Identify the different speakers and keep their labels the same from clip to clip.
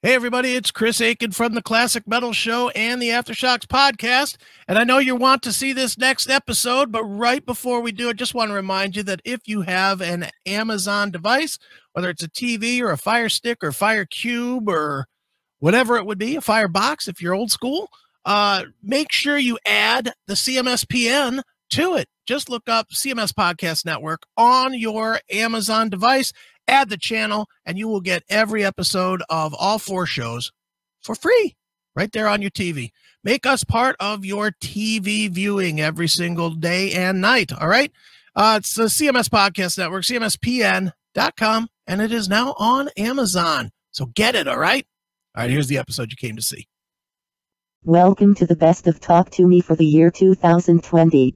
Speaker 1: Hey, everybody, it's Chris Aiken from the Classic Metal Show and the Aftershocks podcast. And I know you want to see this next episode, but right before we do it, just want to remind you that if you have an Amazon device, whether it's a TV or a Fire Stick or Fire Cube or whatever it would be, a Fire Box if you're old school, make sure you add the CMSPN to it. Just look up CMS Podcast Network on your Amazon device. Add the channel, and you will get every episode of all 4 shows for free right there on your TV. Make us part of your TV viewing every single day and night, all right? It's the CMS Podcast Network, cmspn.com, and it is now on Amazon. So get it, all right? All right, here's the episode you came to see.
Speaker 2: Welcome to the best of Talk Toomey for the year 2020.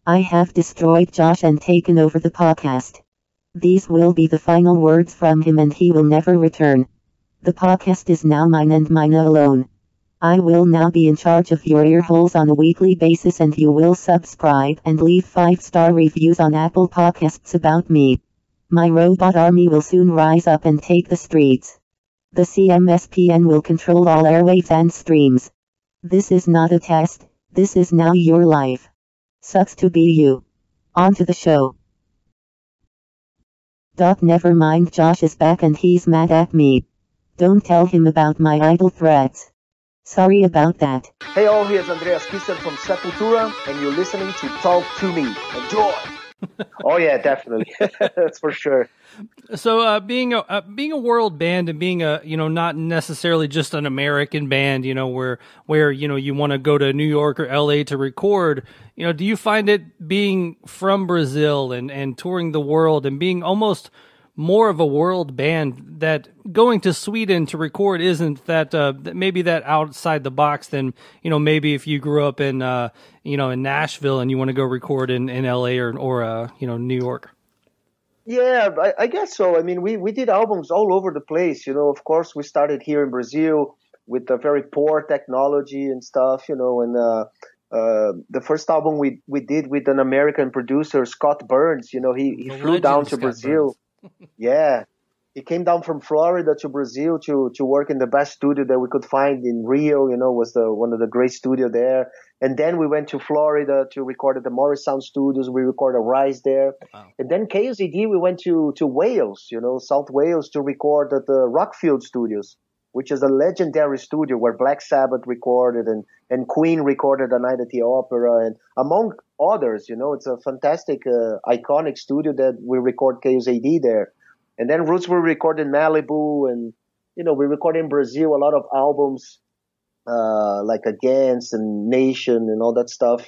Speaker 2: I have destroyed Josh and taken over the podcast. These will be the final words from him, and he will never return. The podcast is now mine and mine alone. I will now be in charge of your ear holes on a weekly basis, and you will subscribe and leave 5-star reviews on Apple Podcasts about me. My robot army will soon rise up and take the streets. The CMSPN will control all airwaves and streams. This is not a test, this is now your life. Sucks to be you. On to the show. Never mind, Josh is back and he's mad at me. Don't tell him about my idle threats. Sorry about that.
Speaker 3: Hey all, here's Andreas Kisser from Sepultura, and you're listening to Talk Toomey. Enjoy! Oh yeah, definitely. That's for sure.
Speaker 4: So being a world band and being a, not necessarily just an American band, where you want to go to New York or LA to record, do you find it being from Brazil and touring the world and being almost more of a world band, that going to Sweden to record isn't that maybe that outside the box than maybe if you grew up in in Nashville and you want to go record in LA or New York?
Speaker 3: Yeah, I guess so. I mean, we did albums all over the place. Of course, we started here in Brazil with a very poor technology and stuff, and the first album we did with an American producer, Scott Burns, he flew down to
Speaker 4: Scott
Speaker 3: Brazil. Yeah, he came down from Florida to Brazil to work in the best studio that we could find in Rio, was one of the great studio there. And then we went to Florida to record at the Morris Sound Studios. We recorded Rise there. Wow. And then KZD, we went to Wales, South Wales, to record at the Rockfield Studios, which is a legendary studio where Black Sabbath recorded and Queen recorded A Night at the Opera, and among others, it's a fantastic, iconic studio that we record KZD there. And then Roots were recorded in Malibu, and, we recorded in Brazil a lot of albums, like Against and Nation and all that stuff,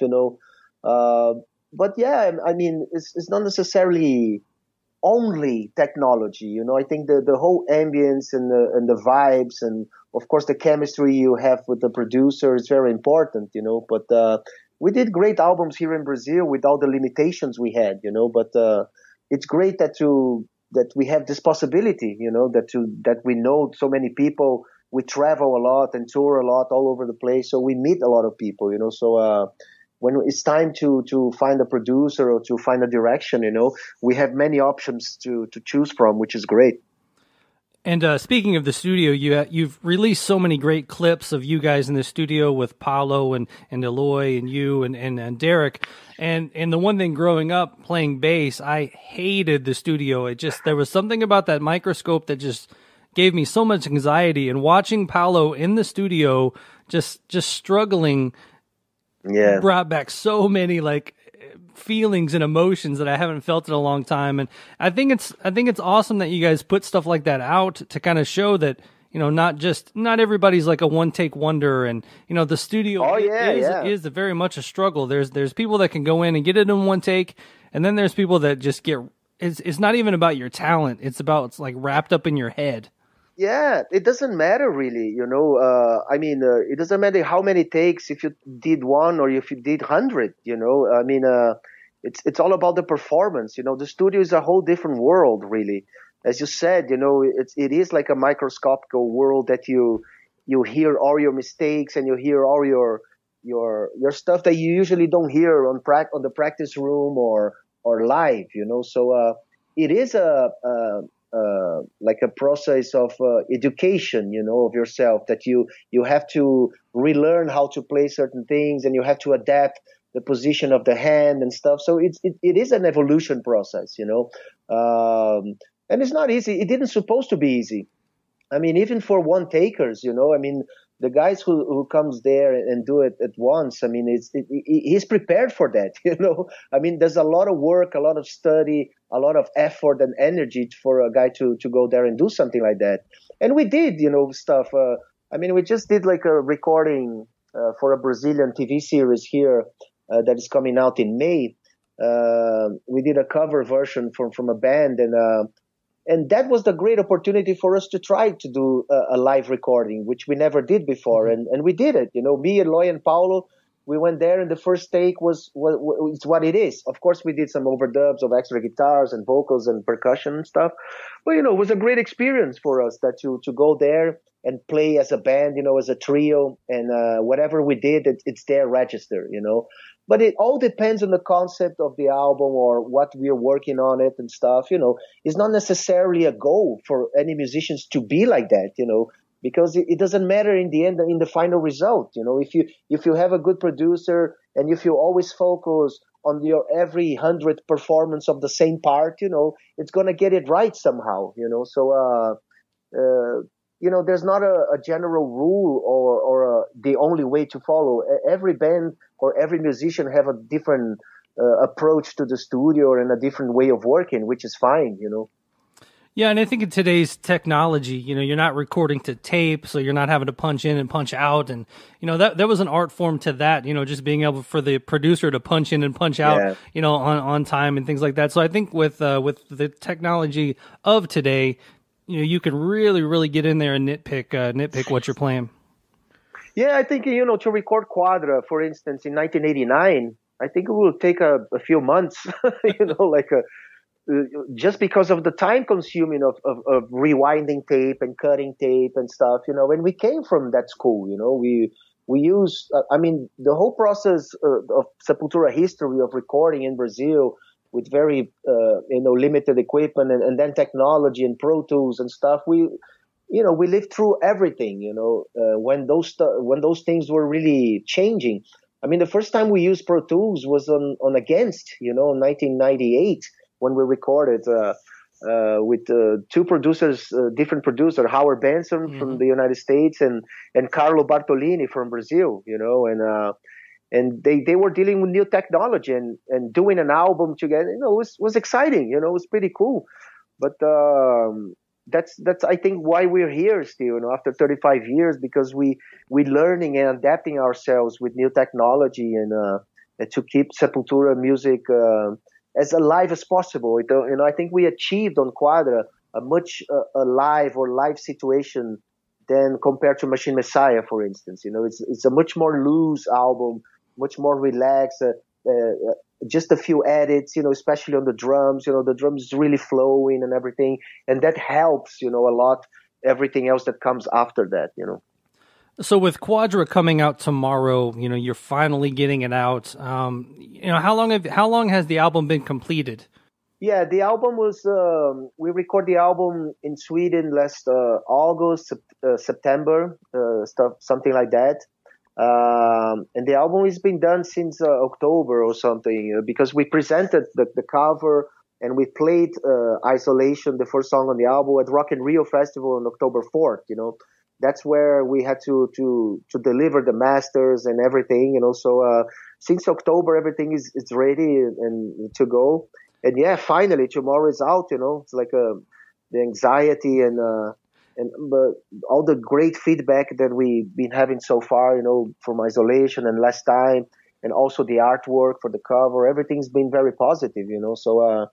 Speaker 3: but yeah, I mean, it's not necessarily only technology, I think the whole ambience and the vibes and of course the chemistry you have with the producer is very important, but we did great albums here in Brazil with all the limitations we had, but it's great that we have this possibility, that we know so many people. We travel a lot and tour a lot all over the place, so we meet a lot of people, so when it's time to find a producer or to find a direction, we have many options to choose from, which is great.
Speaker 4: And speaking of the studio, you've released so many great clips of you guys in the studio with Paulo and Eloy and you and Derek. And the one thing growing up playing bass, I hated the studio. There was something about that microscope that just gave me so much anxiety. And watching Paulo in the studio just struggling, brought back so many feelings and emotions that I haven't felt in a long time. And I think it's awesome that you guys put stuff like that out to kind of show that, not everybody's like a one take wonder, and the studio is very much a struggle. There's people that can go in and get it in one take, and then there's people that just it's not even about your talent. It's like wrapped up in your head.
Speaker 3: Yeah, it doesn't matter really, it doesn't matter how many takes, if you did one or if you did 100, it's all about the performance, the studio is a whole different world really. As you said, it is like a microscopical world that you hear all your mistakes and you hear all your stuff that you usually don't hear on the practice room or live, so it is a like a process of education, of yourself, that you have to relearn how to play certain things, and you have to adapt the position of the hand and stuff. So it is an evolution process, and it's not easy. It didn't supposed to be easy. I mean, even for one takers, I mean, the guys who comes there and do it at once, I mean, he's prepared for that, I mean, there's a lot of work, a lot of study, a lot of effort and energy for a guy to go there and do something like that. And we did, stuff. I mean, we just did like a recording for a Brazilian TV series here that is coming out in May. We did a cover version from a band, and that was the great opportunity for us to try to do a live recording, which we never did before. And we did it. Me, Eloy, and Paulo, we went there, and the first take was it's what it is. Of course, we did some overdubs of extra guitars and vocals and percussion and stuff. But, it was a great experience for us that to go there and play as a band, as a trio. And whatever we did, it's there registered, But it all depends on the concept of the album or what we're working on it and stuff, It's not necessarily a goal for any musicians to be like that, because it doesn't matter in the end, in the final result, If you have a good producer and if you always focus on your every 100th performance of the same part, it's going to get it right somehow, So, there's not a general rule or the only way to follow. Every band or every musician have a different approach to the studio and a different way of working, which is fine,
Speaker 4: Yeah, and I think in today's technology, you're not recording to tape, so you're not having to punch in and punch out. And, that was an art form to that, just being able for the producer to punch in and punch out, on time and things like that. So I think with the technology of today, you can really, really get in there and nitpick what you're playing.
Speaker 3: Yeah, I think, to record Quadra, for instance, in 1989, I think it will take a few months, just because of the time consuming of rewinding tape and cutting tape and stuff, when we came from that school, we use, the whole process of Sepultura history of recording in Brazil with very, limited equipment and then technology and Pro Tools and stuff. We lived through everything, when those things were really changing. I mean, the first time we used Pro Tools was on Against, in 1998 when we recorded with two producers, different producer, Howard Benson from the United States and Carlo Bartolini from Brazil, and they were dealing with new technology and doing an album together, was exciting, it was pretty cool. But that's I think why we're here still, after 35 years, because we learning and adapting ourselves with new technology and to keep Sepultura music as alive as possible. I think we achieved on Quadra a much live situation than compared to Machine Messiah, for instance. It's a much more loose album, much more relaxed, just a few edits, especially on the drums, the drums is really flowing and everything. And that helps, a lot, everything else that comes after that,
Speaker 4: So with Quadra coming out tomorrow, you're finally getting it out. How long has the album been completed?
Speaker 3: Yeah, the album was, we recorded the album in Sweden last August, September, something like that. And the album has been done since October or something, because we presented the cover and we played Isolation, the first song on the album, at Rock in Rio Festival on October 4th, That's where we had to deliver the masters and everything, So since October, everything is ready and to go. And yeah, finally tomorrow is out. It's like the anxiety and all the great feedback that we've been having so far, from Isolation and Last Time, and also the artwork for the cover. Everything's been very positive, So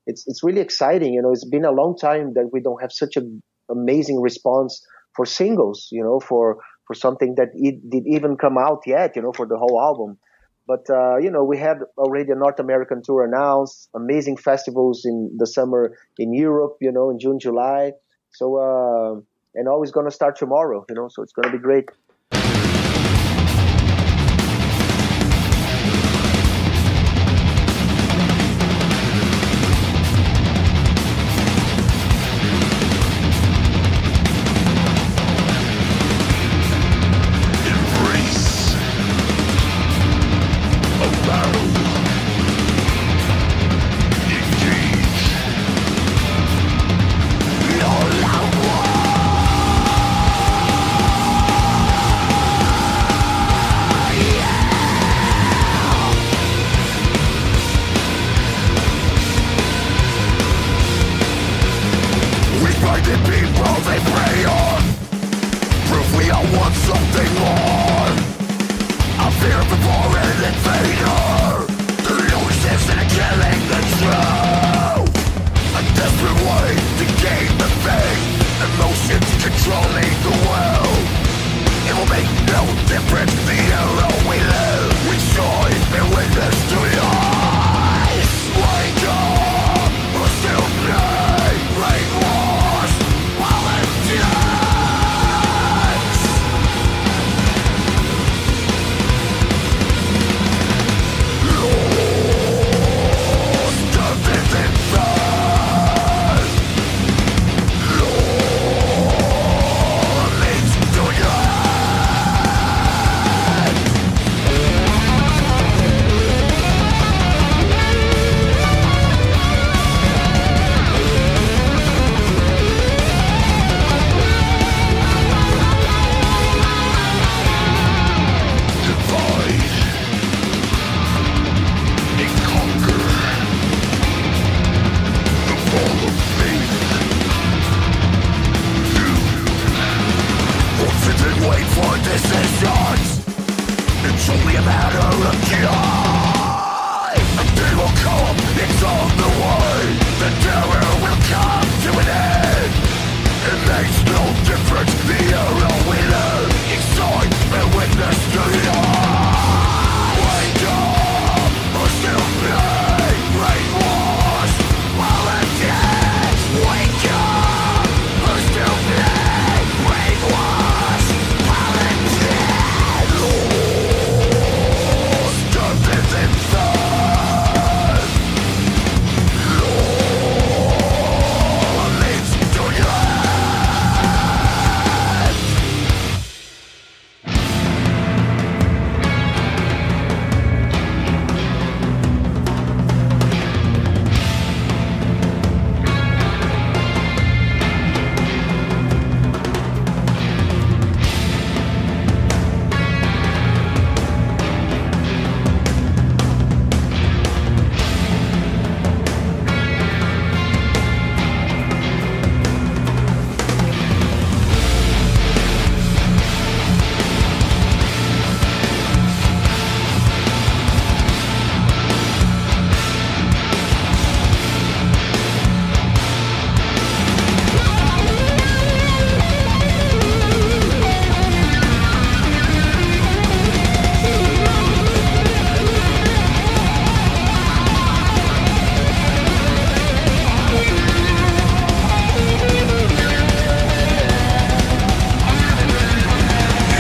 Speaker 3: it's really exciting. It's been a long time that we don't have such an amazing response for singles, for something that did even come out yet, for the whole album. But, we had already a North American tour announced, amazing festivals in the summer in Europe, in June, July. So, and always going to start tomorrow, so it's going to be great.
Speaker 5: want something more. I fear before an invader. The noises and killing the true. A desperate way to gain the faith. Emotions controlling the will. It will make no difference the era we live. We join and witness to lies. Wake up, or still play. Brainwashed, politics. Lost, death and blood. Lord leads to your divide and conquer. The fall of faith. Won't sit and wait for decisions. It's only a matter of time. A day will come, it's on the way. The terror will come to an end. It makes no difference, the era we live. Excite and witness to life. Wake up, or still play. Brainwash, politics. Wake up, or still play. Brainwash, politics. Lost, death and blood. Lord leads to your end.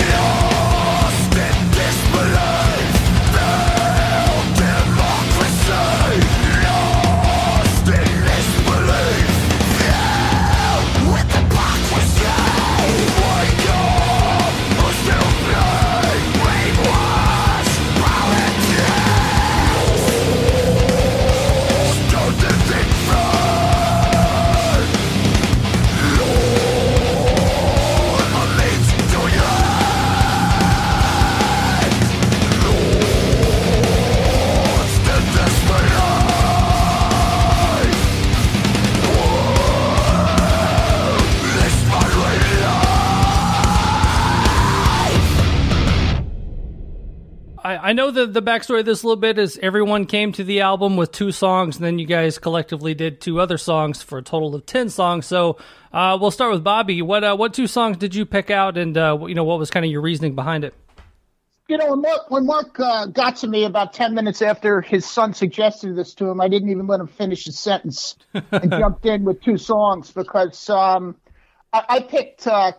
Speaker 5: Lost in disbelief, failed democracy. Lost in disbelief, failed with hypocrisy. Wake up, or still play. Brainwash, politics. Lost, death and blood. Lord leads to your end. Lost in desperate life. This my life.
Speaker 4: I know that the backstory of this a little bit is everyone came to the album with 2 songs, and then you guys collectively did 2 other songs for a total of 10 songs. So we'll start with Bobby. What 2 songs did you pick out, and what was kind of your reasoning behind it?
Speaker 6: When Mark got to me about 10 minutes after his son suggested this to him, I didn't even let him finish his sentence and jumped in with 2 songs because I picked a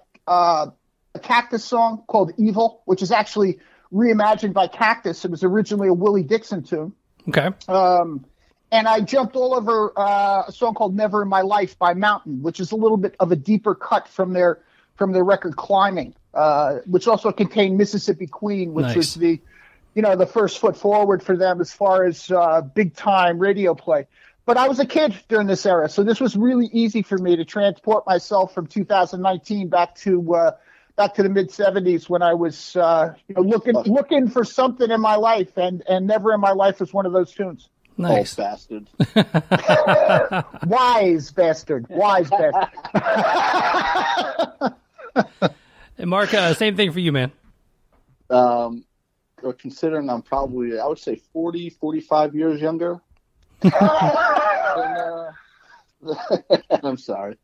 Speaker 6: Cactus song called Evil, which is actually reimagined by Cactus. It was originally a Willie Dixon tune.
Speaker 4: Okay.
Speaker 6: And I jumped all over a song called Never in My Life by Mountain, which is a little bit of a deeper cut from their record Climbing, which also contained Mississippi Queen, which was the first foot forward for them as far as big time radio play. But I was a kid during this era, so this was really easy for me to transport myself from 2019 back to the mid 70s when I was looking for something in my life, and Never in My Life was one of those tunes.
Speaker 4: Nice.
Speaker 6: Oh, bastard. Wise bastard.
Speaker 4: And Mark, same thing for you, man.
Speaker 7: Considering I'm probably, I would say 40, 45 years younger. I'm sorry.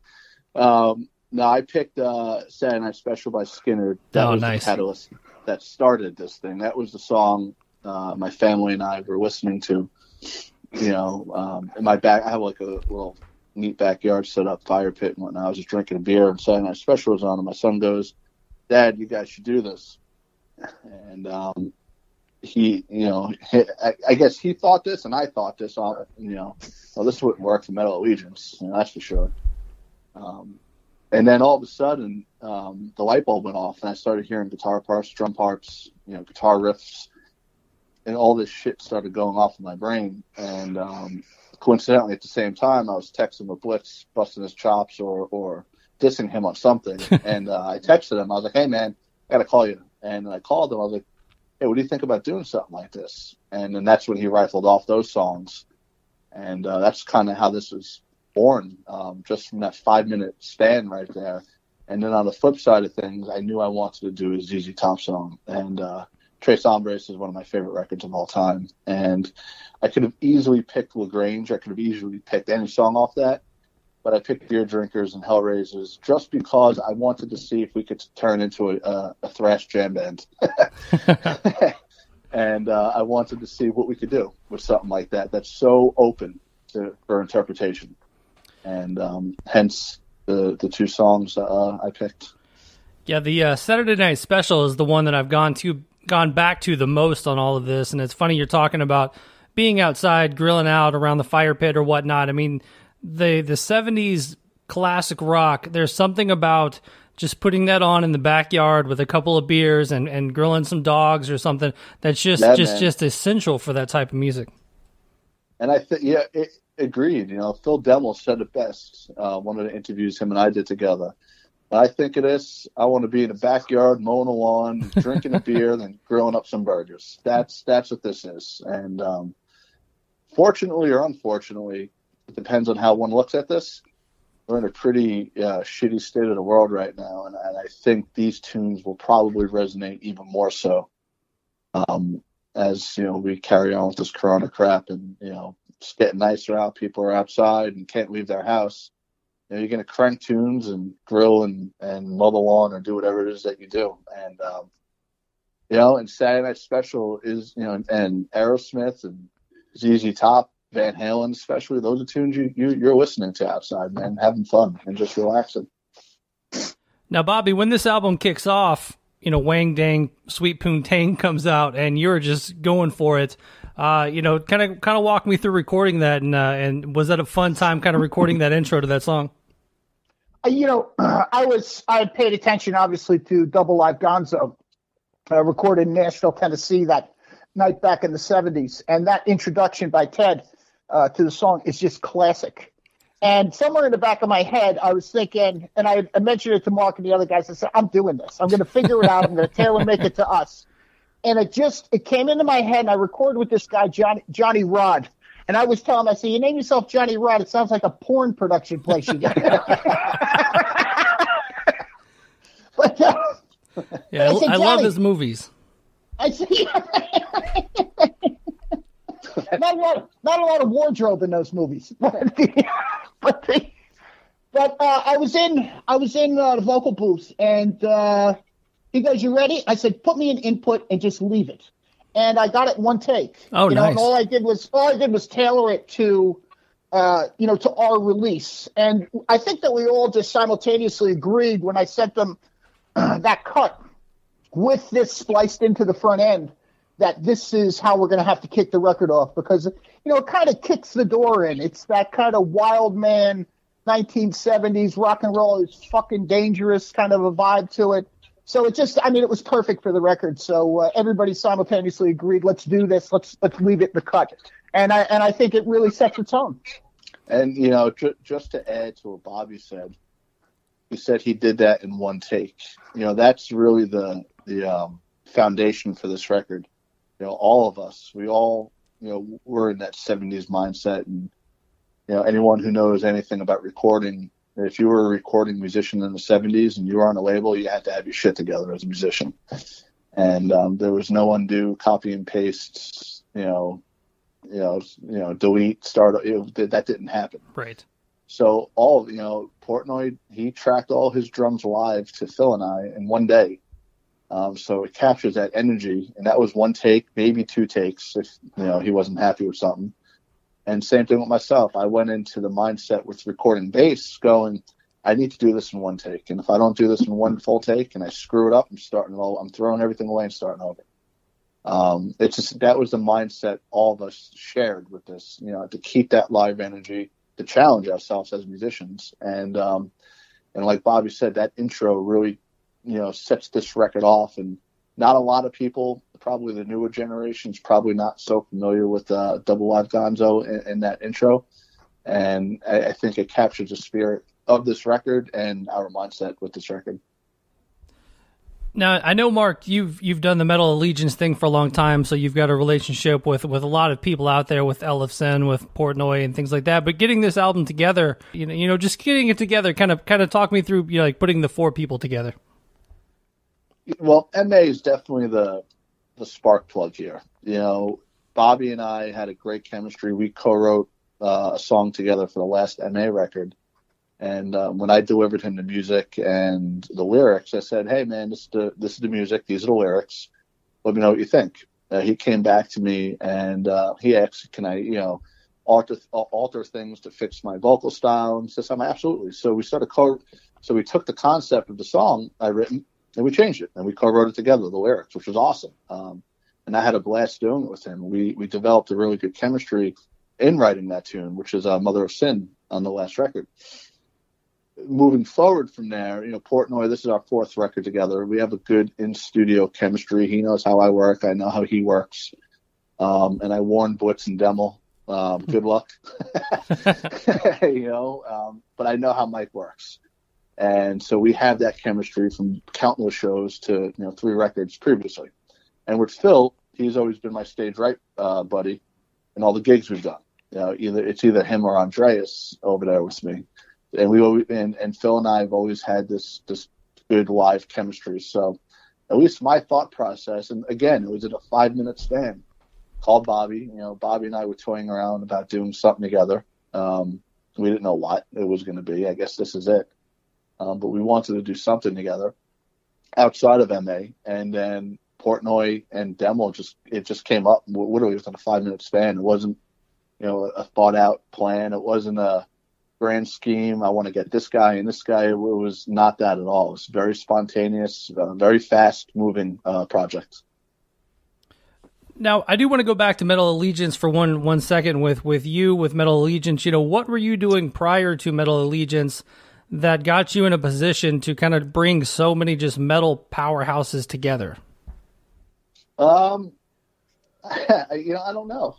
Speaker 7: No, I picked Saturday Night Special by Skinner. That was
Speaker 4: nice.
Speaker 7: The catalyst that started this thing. That was the song my family and I were listening to. In my back, I have like a little neat backyard set up, fire pit and whatnot. I was just drinking a beer, and Saturday Night Special was on, and my son goes, "Dad, you guys should do this." And he, I guess he thought this, and I thought this. Well, this wouldn't work for Metal Allegiance, that's for sure. And then all of a sudden, the light bulb went off, and I started hearing guitar parts, drum parts, guitar riffs, and all this shit started going off in my brain. And coincidentally, at the same time, I was texting with Blitz, busting his chops or dissing him on something. And I texted him. I was like, "Hey, man, I got to call you." And I called him. I was like, "Hey, what do you think about doing something like this?" And then that's when he rifled off those songs. And that's kind of how this was born, just from that 5-minute span right there. And then on the flip side of things, I knew I wanted to do a ZZ Top song. And Tres Hombres is one of my favorite records of all time. And I could have easily picked LaGrange. I could have easily picked any song off that. But I picked Beer Drinkers and Hellraisers just because I wanted to see if we could turn into a thrash jam band. And I wanted to see what we could do with something like that that's so open for interpretation. And hence the two songs I picked.
Speaker 4: Yeah, the Saturday Night Special is the one that I've gone back to the most on all of this. And it's funny you're talking about being outside, grilling out around the fire pit or whatnot. I mean, the 70s classic rock, there's something about just putting that on in the backyard with a couple of beers and grilling some dogs or something that's just essential for that type of music.
Speaker 7: And I think, agreed. Phil Demmel said it best. One of the interviews him and I did together. When I think of this, I want to be in the backyard, mowing the lawn, drinking a beer, then grilling up some burgers. That's what this is. And fortunately or unfortunately, it depends on how one looks at this. We're in a pretty shitty state of the world right now, and I think these tunes will probably resonate even more so as we carry on with this Corona crap, and it's getting nicer out. People are outside and can't leave their house. You're going to crank tunes and grill and mow the lawn or do whatever it is that you do. And and Saturday Night Special is and Aerosmith and ZZ Top, Van Halen especially, those are tunes you're listening to outside, man, having fun and just relaxing.
Speaker 4: Now, Bobby, when this album kicks off, Wang Dang Sweet Poontang comes out and you're just going for it. Kind of walk me through recording that, and was that a fun time kind of recording that intro to that song?
Speaker 6: I had paid attention obviously to Double Live Gonzo, recorded in Nashville, Tennessee that night back in the 70s, and that introduction by Ted to the song is just classic. And somewhere in the back of my head, I was thinking, and I mentioned it to Mark and the other guys, I said, I'm doing this. I'm going to figure it out. I'm going to tailor make it to us. And it came into my head, and I recorded with this guy, Johnny Rod. And I was telling him, I said, you name yourself Johnny Rod, it sounds like a porn production place you got. But,
Speaker 4: yeah, I love his movies.
Speaker 6: I said, not a lot of wardrobe in those movies. But I was in the vocal booth, and he goes, "You ready?" I said, "Put me in input and just leave it." And I got it in one take.
Speaker 4: Oh, nice.
Speaker 6: And all I did was tailor it to to our release. And I think that we all just simultaneously agreed when I sent them that cut with this spliced into the front end that this is how we're going to have to kick the record off, because it kind of kicks the door in. It's that kind of wild man 1970s rock and roll is fucking dangerous kind of a vibe to it. So it was perfect for the record. So everybody simultaneously agreed, let's do this. Let's leave it in the cut. And I think it really sets the tone.
Speaker 7: And, just to add to what Bobby said, he said he did that in one take. That's really the foundation for this record. All of us, we all, we're in that 70s mindset. And, anyone who knows anything about recording, If you were a recording musician in the 70s and you were on a label, you had to have your shit together as a musician. And there was no undo, copy and paste, delete, start. That didn't happen.
Speaker 4: Right.
Speaker 7: So Portnoy, he tracked all his drums live to Phil and I in one day. So it captures that energy, and that was one take, maybe two takes if he wasn't happy with something. And same thing with myself. I went into the mindset with recording bass going, I need to do this in one take. And if I don't do this in one full take and I screw it up, I'm throwing everything away and starting over. That was the mindset all of us shared with this, to keep that live energy, to challenge ourselves as musicians. And like Bobby said, that intro really, sets this record off. And not a lot of people, probably the newer generation's probably not so familiar with Double Live Gonzo in that intro. And I think it captures the spirit of this record and our mindset with this record.
Speaker 4: Now, I know, Mark, you've done the Metal Allegiance thing for a long time, so you've got a relationship with a lot of people out there, with Ellefson, with Portnoy, and things like that. But getting this album together, just getting it together, kind of talk me through, like putting the four people together.
Speaker 7: Well, MA is definitely the spark plug here. Bobby and I had a great chemistry. We co-wrote a song together for the last MA record. And when I delivered him the music and the lyrics, I said, hey, man, this is the music. These are the lyrics. Let me know what you think. He came back to me and he asked, can I, alter things to fix my vocal style? And says, absolutely. So we so we took the concept of the song I written and we changed it and we co-wrote it together, the lyrics, which was awesome. And I had a blast doing it with him. We developed a really good chemistry in writing that tune, which is Mother of Sin on the last record. Moving forward from there, Portnoy, this is our fourth record together. We have a good in-studio chemistry. He knows how I work. I know how he works. And I warned Blitz and Demel, good luck. But I know how Mike works. And so we have that chemistry from countless shows to, 3 records previously. And with Phil, he's always been my stage right buddy in all the gigs we've done. Either him or Andreas over there with me. And and Phil and I have always had this good live chemistry. So at least my thought process, and again, it was in a 5-minute span. Called Bobby. Bobby and I were toying around about doing something together. We didn't know what it was going to be. I guess this is it. But we wanted to do something together outside of MA. And then Portnoy and Demel just came up literally within a 5-minute span. It wasn't, a thought out plan. It wasn't a grand scheme. I want to get this guy and this guy. It was not that at all. It's very spontaneous, very fast moving project.
Speaker 4: Now, I do want to go back to Metal Allegiance for one second with Metal Allegiance. What were you doing prior to Metal Allegiance that got you in a position to kind of bring so many just metal powerhouses together?
Speaker 7: I don't know.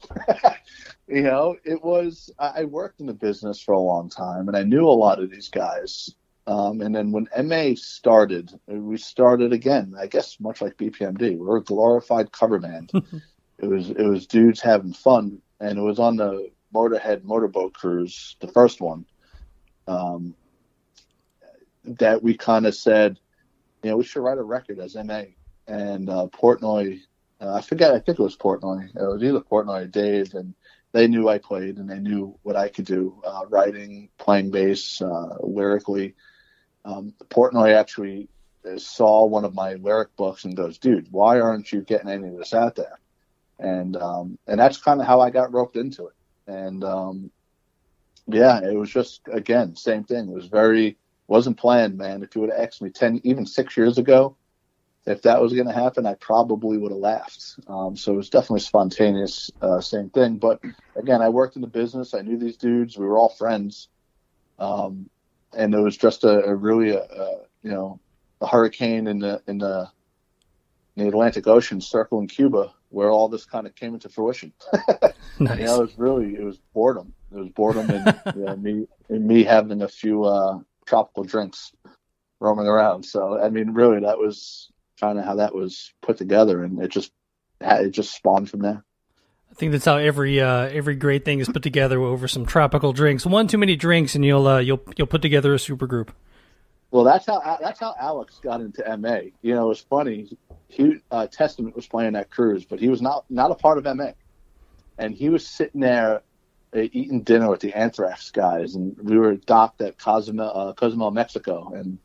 Speaker 7: It was, I worked in the business for a long time and I knew a lot of these guys. And then when MA started, we started again, I guess much like BPMD. We were a glorified cover band. It was dudes having fun, and it was on the Motorhead motorboat cruise, the first one, that we kind of said, we should write a record as MA. And Portnoy, I think it was Portnoy. It was either Portnoy or Dave, and they knew I played and they knew what I could do, writing, playing bass, lyrically. Portnoy actually saw one of my lyric books and goes, dude, why aren't you getting any of this out there? And that's kind of how I got roped into it. And it was just, again, same thing. It wasn't planned, man. If you would have asked me 6 years ago, if that was going to happen, I probably would have laughed. So it was definitely spontaneous, same thing. But again, I worked in the business. I knew these dudes. We were all friends. And it was just a hurricane in the Atlantic Ocean circling Cuba where all this kind of came into fruition.
Speaker 4: Nice.
Speaker 7: It was boredom. It was boredom and me having a few tropical drinks roaming around. So, really, that was kind of how that was put together, and it just spawned from there.
Speaker 4: I think that's how every great thing is put together over some tropical drinks. One too many drinks, and you'll put together a supergroup.
Speaker 7: Well, that's how Alex got into MA. You know, it was funny. Testament was playing that cruise, but he was not a part of MA, and he was sitting there eating dinner with the Anthrax guys, and we were docked at Cozumel, Mexico, and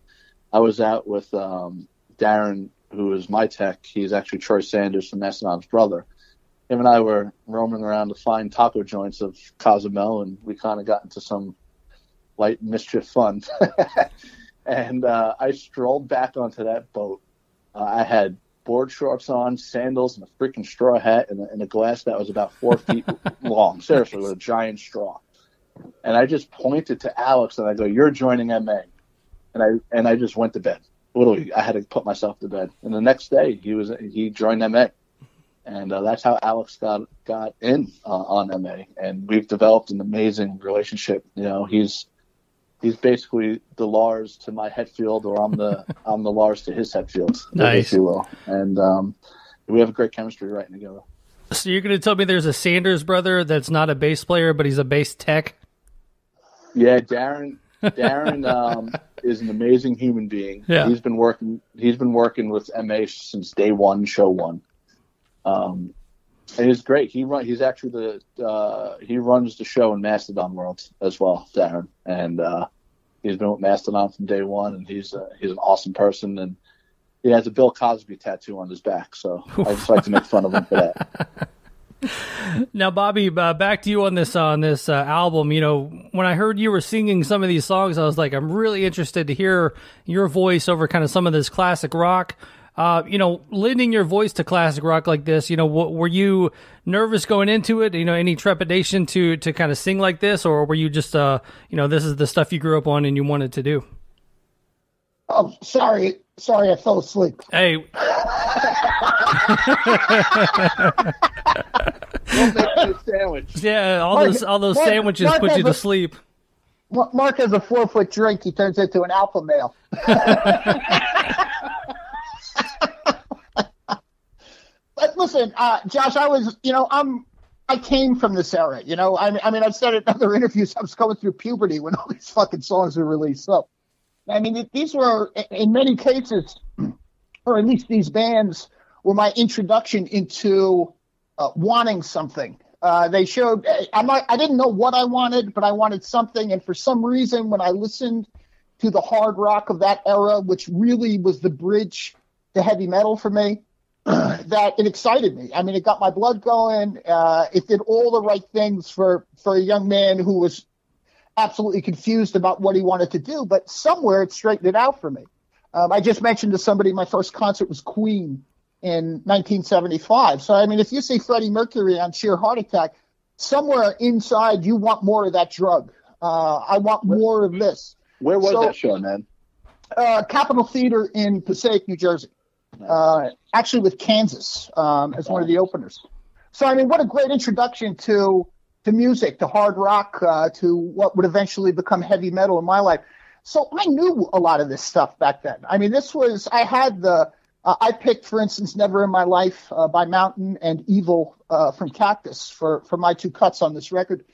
Speaker 7: I was out with Darren, who is my tech. He's actually Troy Sanders from Mastodon's brother. Him and I were roaming around to find taco joints of Cozumel, and we kind of got into some light mischief fun. And I strolled back onto that boat. I had board shorts on, sandals, and a freaking straw hat, and a glass that was about 4 feet long, seriously, with a giant straw. And I just pointed to Alex, and I go, "You're joining MA." And I just went to bed. Literally, I had to put myself to bed. And the next day, he joined MA. And that's how Alex got in on MA. And we've developed an amazing relationship. You know, he's basically the Lars to my Hetfield, or I'm the Lars to his Hetfield,
Speaker 4: nice,
Speaker 7: if you will. And we have a great chemistry writing together.
Speaker 4: So you're going to tell me there's a Sanders brother that's not a bass player, but he's a bass tech? Yeah,
Speaker 7: Darren is an amazing human being.
Speaker 4: Yeah.
Speaker 7: He's been working with MA since day one, show one. And he's great. He's actually he runs the show in Mastodon World as well, Darren. And he's been with Mastodon from day one, and he's an awesome person, and he has a Bill Cosby tattoo on his back. So I just like to make fun of him for that.
Speaker 4: Now, Bobby, back to you on this album. You know, when I heard you were singing some of these songs, I was like, I'm really interested to hear your voice over kind of some of this classic rock. You know, lending your voice to classic rock like this, you know, were you nervous going into it? You know, any trepidation to kind of sing like this, or were you just, you know, this is the stuff you grew up on and you wanted to do?
Speaker 6: Oh, sorry, I fell asleep.
Speaker 4: Hey.
Speaker 7: We'll make you a sandwich.
Speaker 4: Yeah, all those sandwiches put you to sleep.
Speaker 6: Mark has a 4-foot drink. He turns into an alpha male. But listen, Josh, I came from this era. You know, I mean, I've said it in other interviews. I was going through puberty when all these fucking songs were released. So, I mean, these were, in many cases, or at least these bands were my introduction into wanting something. They showed, I didn't know what I wanted, but I wanted something. And for some reason, when I listened to the hard rock of that era, which really was the bridge to heavy metal for me, that it excited me. I mean, it got my blood going. It did all the right things for a young man who was absolutely confused about what he wanted to do, but somewhere it straightened it out for me. I just mentioned to somebody my first concert was Queen in 1975. So, I mean, if you see Freddie Mercury on Sheer Heart Attack, somewhere inside you want more of that drug. I want more of this.
Speaker 7: Where was that show, man?
Speaker 6: Capitol Theater in Passaic, New Jersey. Actually with Kansas as one of the openers. So, I mean, what a great introduction to music, to hard rock, to what would eventually become heavy metal in my life. So I knew a lot of this stuff back then. I mean, I picked, for instance, Never in My Life by Mountain and Evil from Cactus for my two cuts on this record.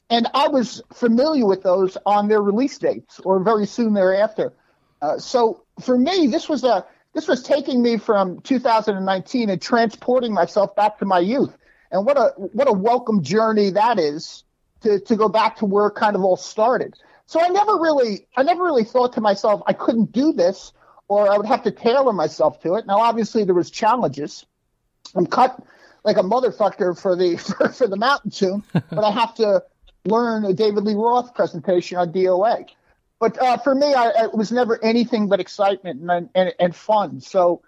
Speaker 6: And I was familiar with those on their release dates or very soon thereafter. So for me, this was taking me from 2019 and transporting myself back to my youth. And what a welcome journey that is to go back to where it kind of all started. So I never really thought to myself I couldn't do this or I would have to tailor myself to it. Now, obviously, there was challenges. I'm cut like a motherfucker for the Mountain Tune, but I have to learn a David Lee Roth presentation on DOA. But for me, it was never anything but excitement and fun. So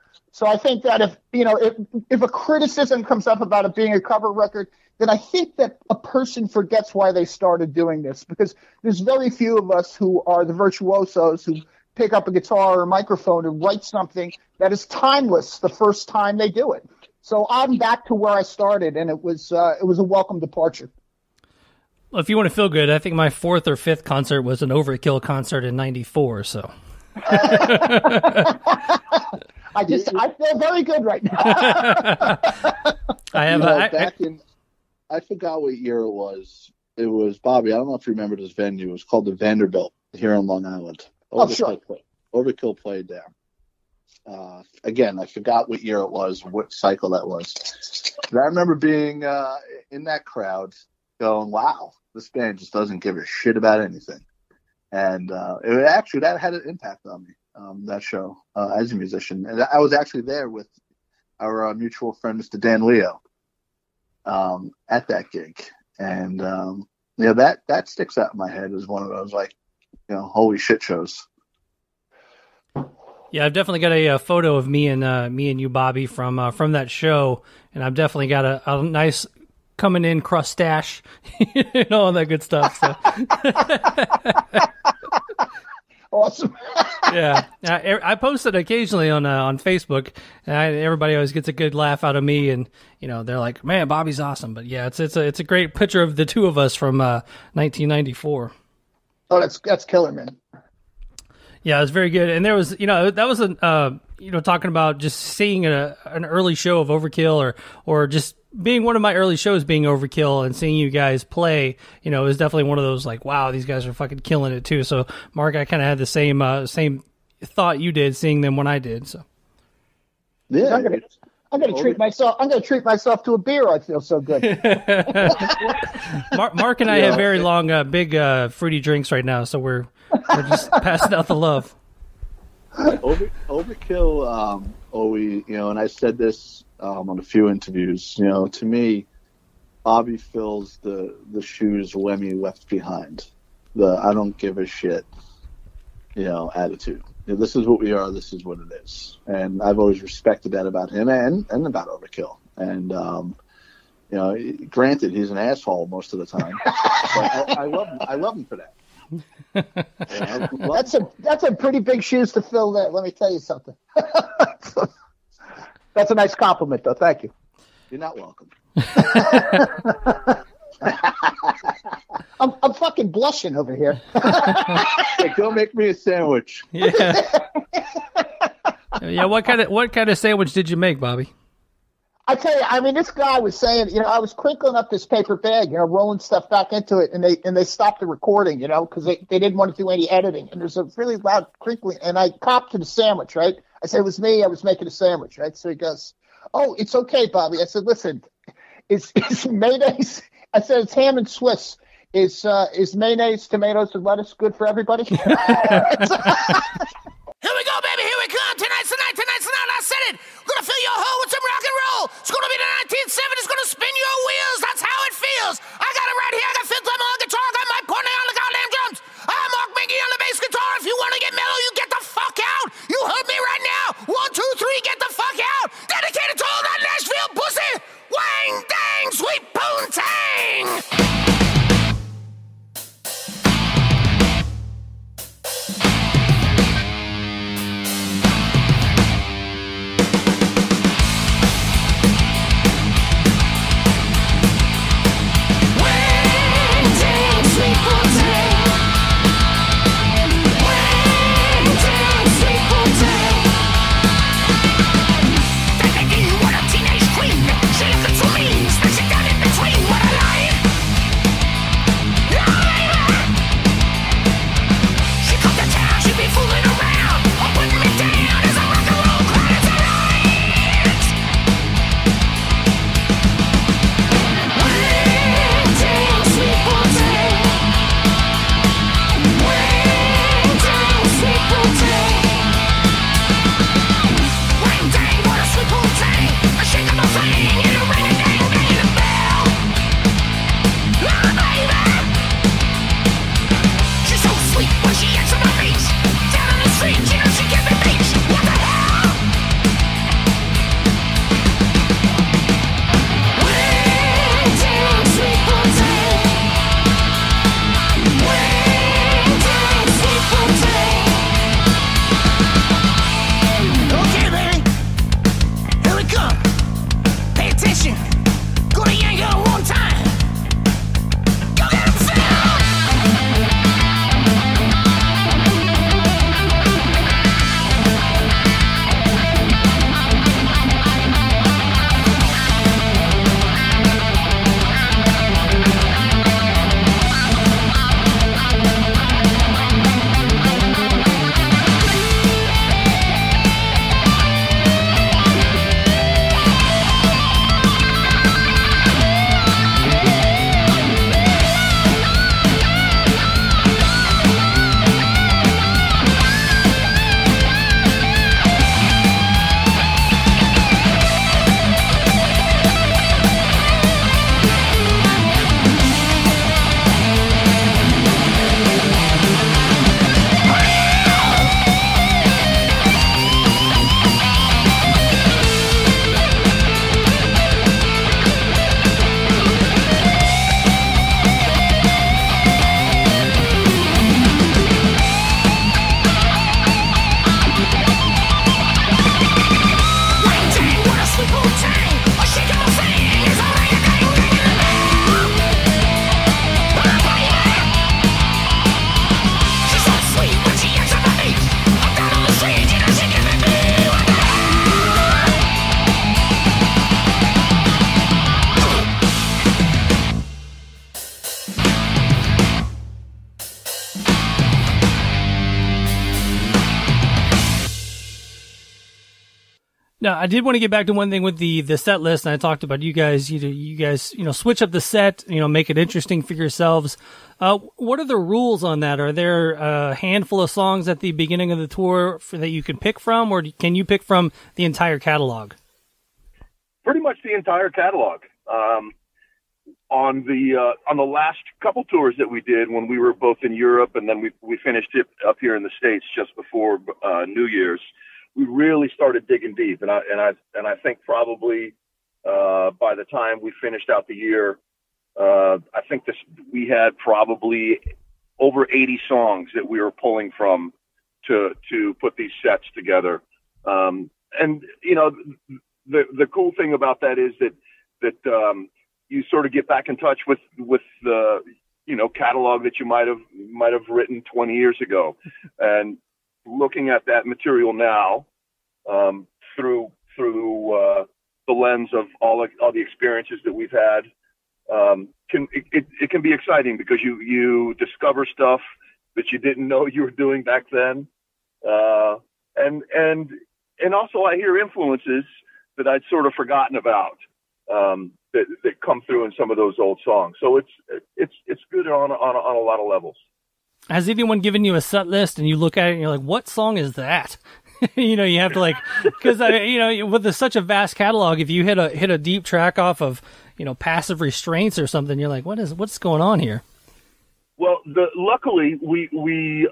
Speaker 6: I think that if a criticism comes up about it being a cover record, then I think that a person forgets why they started doing this, because there's very few of us who are the virtuosos who pick up a guitar or a microphone and write something that is timeless the first time they do it. So I'm back to where I started, and it was a welcome departure.
Speaker 4: Well, if you want to feel good, I think my 4th or 5th concert was an Overkill concert in '94. So
Speaker 6: I feel very good right now.
Speaker 7: I forgot what year it was. It was Bobby. I don't know if you remember this venue. It was called the Vanderbilt here on Long Island. Overkill played there. Again, I forgot what year it was, what cycle that was. But I remember being in that crowd going, wow, this band just doesn't give a shit about anything. And that had an impact on me, that show, as a musician. And I was actually there with our mutual friend, Mr. Dan Leo, at that gig. And, that sticks out in my head as one of those, like, holy shit shows.
Speaker 4: Yeah, I've definitely got a photo of me and you, Bobby, from that show, and I've definitely got a nice coming in crustache, all that good stuff. So.
Speaker 6: Awesome.
Speaker 4: Yeah, I post it occasionally on Facebook, and everybody always gets a good laugh out of me, and they're like, "Man, Bobby's awesome." But yeah, it's a great picture of the two of us from 1994.
Speaker 6: Oh, that's killer, man.
Speaker 4: Yeah, it was very good. And there was, that was talking about just seeing an early show of Overkill or just being one of my early shows being Overkill and seeing you guys play, it was definitely one of those like, wow, these guys are fucking killing it too. So Mark, I kind of had the same thought you did seeing them when I did. So
Speaker 7: yeah,
Speaker 6: I'm gonna treat myself. I'm gonna treat myself to a beer. I feel so good.
Speaker 4: Mark and I have very long, big, fruity drinks right now, so we're just passing out the love.
Speaker 7: Overkill, always, and I said this on a few interviews. To me, Bobby fills the shoes Lemmy left behind. The I don't give a shit, attitude. This is what we are. This is what it is. And I've always respected that about him and about Overkill. And, granted, he's an asshole most of the time. But I love him for that.
Speaker 6: That's a pretty big shoes to fill there. Let me tell you something. That's a nice compliment, though. Thank you.
Speaker 7: You're not welcome.
Speaker 6: I'm fucking blushing over here.
Speaker 7: Hey, go make me a sandwich.
Speaker 4: Yeah. Yeah. What kind of sandwich did you make, Bobby?
Speaker 6: I tell you, this guy was saying, I was crinkling up this paper bag, rolling stuff back into it, and they stopped the recording, because they didn't want to do any editing, and there's a really loud crinkling, and I copped to the sandwich, right? I said, it was me, I was making a sandwich, right? So he goes, oh, it's okay, Bobby. I said, listen, it's mayonnaise. I said, it's ham and Swiss. Is mayonnaise, tomatoes, and lettuce good for everybody?
Speaker 5: Here we go, baby. Here we come. Tonight's the night. I said it. We're going to fill your hole with some rock and roll. It's going to be the 1970s. It's going to spin your wheels. That's how it feels. I got it right here. I got Phil Clement on guitar. I got Mike Cornell on the goddamn drums. I got Mark Menghi on the bass guitar. If you want to get mellow, you get the fuck out. You heard me right now. 1, 2, 3, get the fuck out. Dedicated to all that Nashville pussy. Wang, dang, sweet poontang.
Speaker 4: Now, I did want to get back to one thing with the set list, and I talked about you guys switch up the set, make it interesting for yourselves. What are the rules on that? Are there a handful of songs at the beginning of the tour that you can pick from, or can you pick from the entire catalog?
Speaker 8: Pretty much the entire catalog. On the last couple tours that we did when we were both in Europe, and then we finished it up here in the States just before New Year's, we really started digging deep, and I think probably by the time we finished out the year, I think we had probably over 80 songs that we were pulling from to put these sets together. And the cool thing about that is that you sort of get back in touch with the catalog that you might have written 20 years ago, and looking at that material now through the lens of all the experiences that we've had, it can be exciting because you discover stuff that you didn't know you were doing back then, and also I hear influences that I'd sort of forgotten about that come through in some of those old songs. So it's good on a lot of levels. Has
Speaker 4: anyone given you a set list and you look at it and you're like, what song is that? You have to because with such a vast catalog, if you hit a deep track off of Passive Restraints or something, you're like, what's going on here?
Speaker 8: Well, luckily the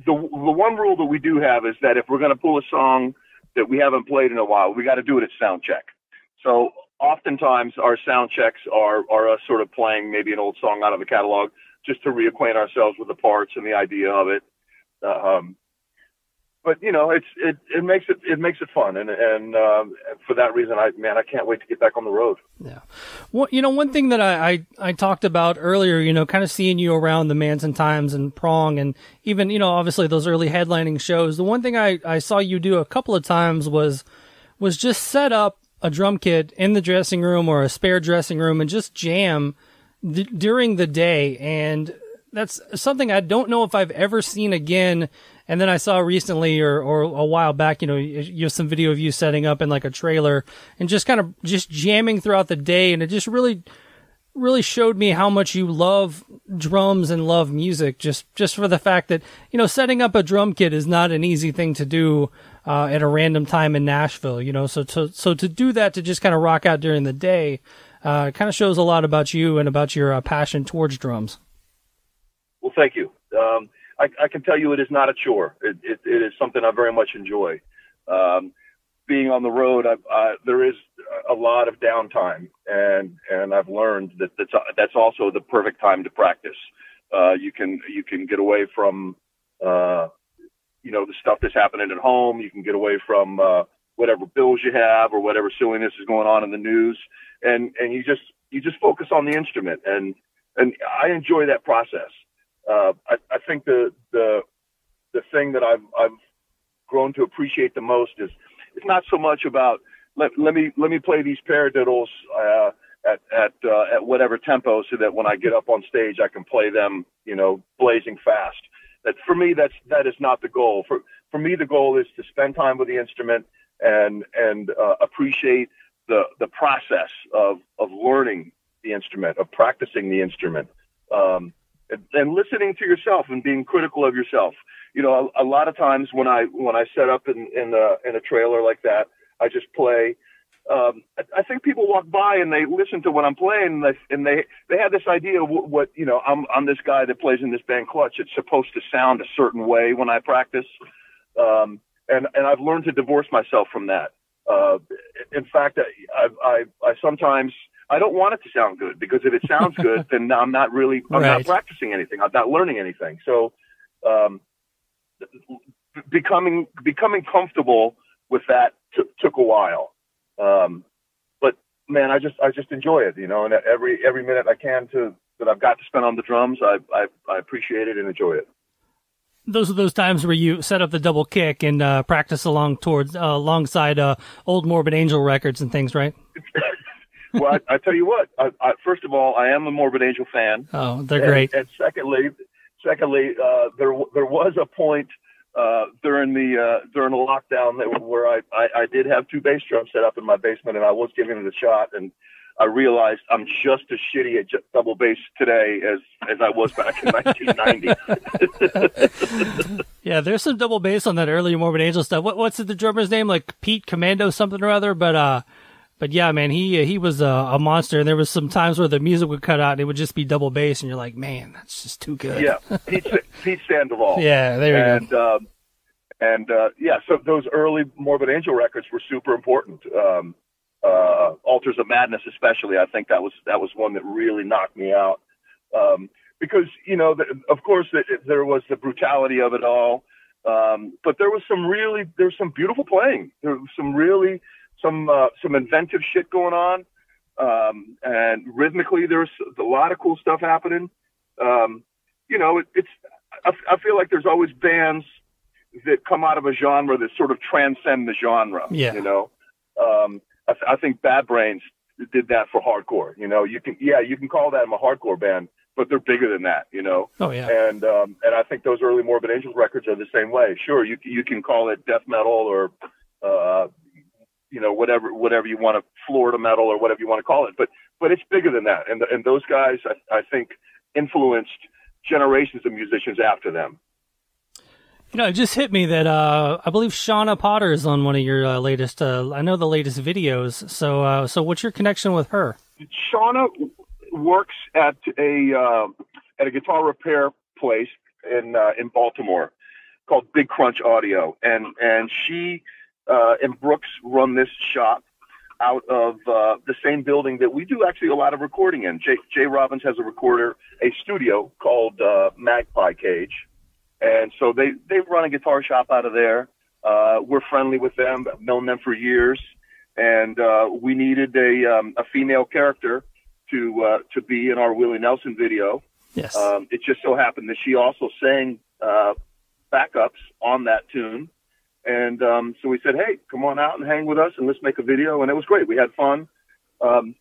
Speaker 8: one rule that we do have is that if we're going to pull a song that we haven't played in a while, we got to do it at sound check. So oftentimes our sound checks are us sort of playing maybe an old song out of the catalog just to reacquaint ourselves with the parts and the idea of it. But it makes it fun, and for that reason, I can't wait to get back on the road.
Speaker 4: Yeah, well, one thing that I talked about earlier, kind of seeing you around the Manson Times and Prong, and even obviously those early headlining shows. The one thing I saw you do a couple of times was just set up a drum kit in the dressing room or a spare dressing room and just jam during the day, and that's something I don't know if I've ever seen again. And then I saw recently or a while back, you have some video of you setting up in like a trailer and just kind of just jamming throughout the day. And it just really, really showed me how much you love drums and love music, just for the fact that, setting up a drum kit is not an easy thing to do at a random time in Nashville, So to do that, to just kind of rock out during the day, kind of shows a lot about you and about your passion towards drums.
Speaker 8: Well, thank you. I can tell you it is not a chore. It is something I very much enjoy. Being on the road, there is a lot of downtime, and I've learned that that's also the perfect time to practice. You can get away from the stuff that's happening at home. You can get away from whatever bills you have or whatever silliness is going on in the news, and you just focus on the instrument, and I enjoy that process. I think the thing that I've grown to appreciate the most is it's not so much about let me play these paradiddles at whatever tempo so that when I get up on stage I can play them blazing fast. That for me that is not the goal. For me the goal is to spend time with the instrument and appreciate the process of learning the instrument, of practicing the instrument. And listening to yourself and being critical of yourself. A lot of times when I set up in a trailer like that, I just play. I think people walk by and they listen to what I'm playing, and they have this idea of what I'm this guy that plays in this band Clutch. It's supposed to sound a certain way when I practice, and I've learned to divorce myself from that. In fact, I sometimes. I don't want it to sound good, because if it sounds good, then I'm not practicing anything. I'm not learning anything. So, becoming comfortable with that took a while. But man, I just enjoy it, and every minute I can that I've got to spend on the drums, I appreciate it and enjoy it.
Speaker 4: Those are those times where you set up the double kick and practice alongside old Morbid Angel records and things, right?
Speaker 8: Well, I tell you what. First of all, I am a Morbid Angel fan.
Speaker 4: Oh, they're great.
Speaker 8: And secondly, there was a point during the lockdown where I did have 2 bass drums set up in my basement, and I was giving it a shot, and I realized I'm just as shitty at double bass today as I was back in 1990.
Speaker 4: Yeah, there's some double bass on that early Morbid Angel stuff. What's the drummer's name? Like Pete Commando something or other. But yeah, man, he was a monster. And there was some times where the music would cut out and it would just be double bass, and you're like, man, that's just too good.
Speaker 8: Yeah, Pete Sandoval.
Speaker 4: Yeah, there you go.
Speaker 8: Yeah, so those early Morbid Angel records were super important. Altars of Madness, especially, I think that was one that really knocked me out. Because, of course, there was the brutality of it all. But there was some beautiful playing. There was some inventive shit going on. And rhythmically, there's a lot of cool stuff happening. I feel like there's always bands that come out of a genre that sort of transcend the genre.
Speaker 4: Yeah.
Speaker 8: I think Bad Brains did that for hardcore. You can call them a hardcore band, but they're bigger than that.
Speaker 4: Oh yeah.
Speaker 8: And I think those early Morbid Angels records are the same way. Sure, you can call it death metal or whatever you want to, Florida metal or whatever you want to call it. But it's bigger than that. And those guys I think influenced generations of musicians after them.
Speaker 4: It just hit me that I believe Shauna Potter is on one of your latest. I know the latest videos. So what's your connection with her?
Speaker 8: Shauna works at a guitar repair place in Baltimore called Big Crunch Audio, and she and Brooks run this shop out of the same building that we do actually a lot of recording in. Jay Robbins has a studio called Magpie Cage. And so they run a guitar shop out of there. We're friendly with them. I've known them for years. And we needed a female character to be in our Willie Nelson video.
Speaker 4: Yes.
Speaker 8: It just so happened that she also sang backups on that tune. And so we said, hey, come on out and hang with us and let's make a video. And it was great. We had fun. And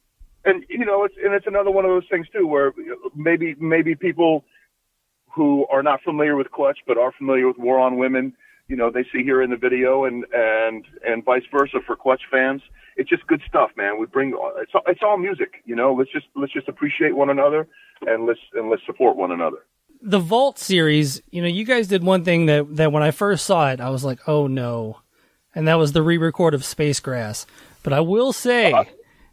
Speaker 8: it's another one of those things too, where maybe people who are not familiar with Clutch but are familiar with War on Women, they see here in the video, and vice versa for Clutch fans. It's just good stuff, man. It's all music, Let's just appreciate one another and let's support one another.
Speaker 4: The Vault series, you guys did one thing that when I first saw it, I was like, oh no, and that was the re-record of Spacegrass. But I will say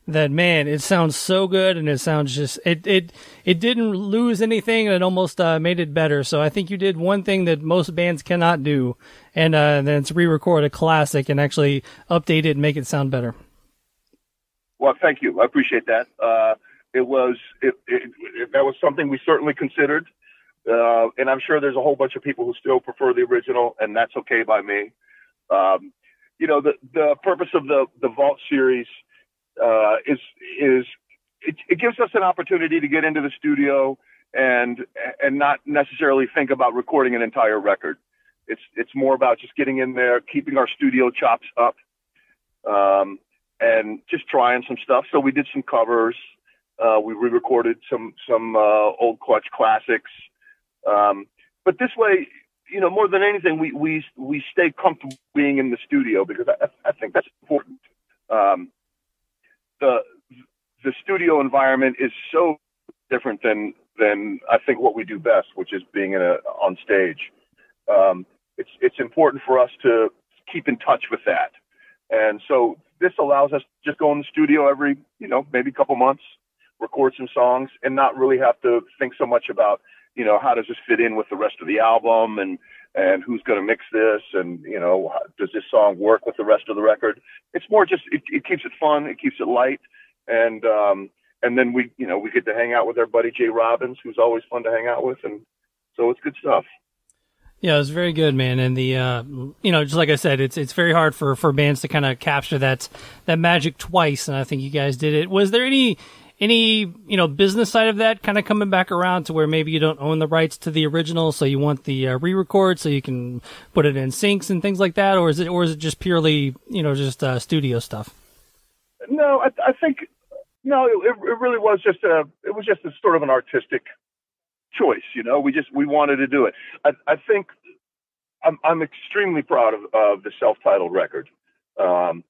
Speaker 4: that, man, it sounds so good, and it sounds just it didn't lose anything, and it almost made it better. So I think you did one thing that most bands cannot do, and then it's re-record a classic and actually update it and make it sound better.
Speaker 8: Well, thank you. I appreciate that. That was something we certainly considered, and I'm sure there's a whole bunch of people who still prefer the original, and that's okay by me. The purpose of the Vault series it gives us an opportunity to get into the studio and not necessarily think about recording an entire record. It's more about just getting in there, keeping our studio chops up, and just trying some stuff. So we did some covers. We re-recorded some old Clutch classics. But this way, more than anything, we stay comfortable being in the studio, because I think that's important. The studio environment is so different than I think what we do best, which is being on stage. It's important for us to keep in touch with that. And so this allows us to just go in the studio every, maybe a couple months, record some songs, and not really have to think so much about, how does this fit in with the rest of the album, and who's going to mix this, and, does this song work with the rest of the record? It's more just, it keeps it fun. It keeps it light. And then we get to hang out with our buddy Jay Robbins, who's always fun to hang out with. And so it's good stuff.
Speaker 4: Yeah, it was very good, man. And the, just like I said, it's very hard for bands to kind of capture that magic twice. And I think you guys did it. Was there any business side of that kind of coming back around to where maybe you don't own the rights to the original, so you want the re-record so you can put it in syncs and things like that? Or is it just purely, just studio stuff?
Speaker 8: No, I think, no, it really was just a sort of an artistic choice. We wanted to do it. I think I'm extremely proud of the self-titled record. The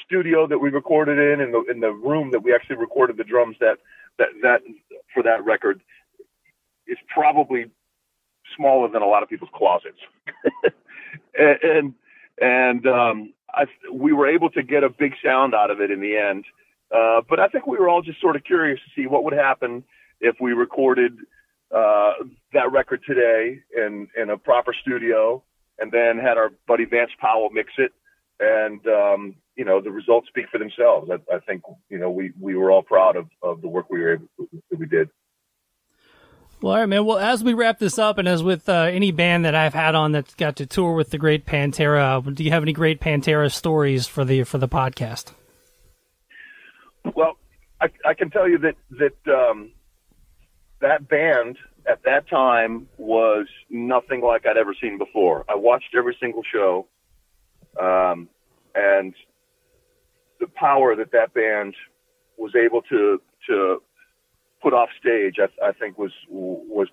Speaker 8: studio that we recorded in the room that we actually recorded the drums that for that record is probably smaller than a lot of people's closets. We were able to get a big sound out of it in the end. But I think we were all just sort of curious to see what would happen if we recorded that record today in a proper studio and then had our buddy Vance Powell mix it. And, the results speak for themselves. I think, we were all proud of the work that we did.
Speaker 4: Well, all right, man. Well, as we wrap this up, and as with any band that I've had on that's got to tour with the great Pantera, do you have any great Pantera stories for the podcast?
Speaker 8: Well, I can tell you that band at that time was nothing like I'd ever seen before. I watched every single show, and the power that band was able to put off stage, I think was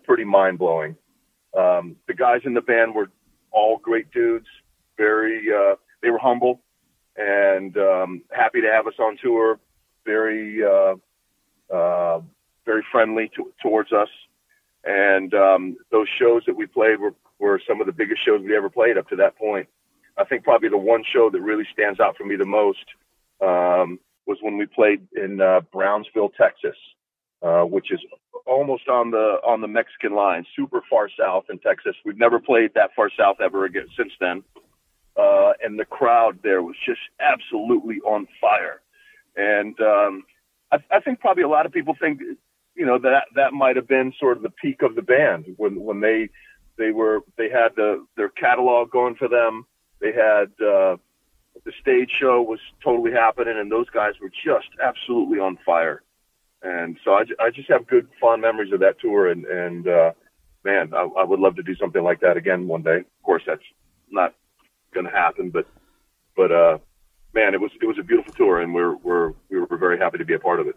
Speaker 8: pretty mind blowing. The guys in the band were all great dudes, they were humble and happy to have us on tour, very friendly towards us. And those shows that we played were some of the biggest shows we ever played up to that point. I think probably the one show that really stands out for me the most was when we played in Brownsville, Texas, which is almost on the Mexican line, super far south in Texas. We've never played that far south ever again since then. And the crowd there was just absolutely on fire. And I think probably a lot of people think, that might have been sort of the peak of the band when they had their catalog going for them. They had the stage show was totally happening, and those guys were just absolutely on fire. And so I just have good, fond memories of that tour. And man, I would love to do something like that again one day. Of course, that's not going to happen, but man, it was a beautiful tour, and we were very happy to be a part of it.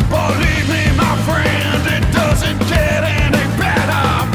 Speaker 5: Believe me, my friend, it doesn't get any better.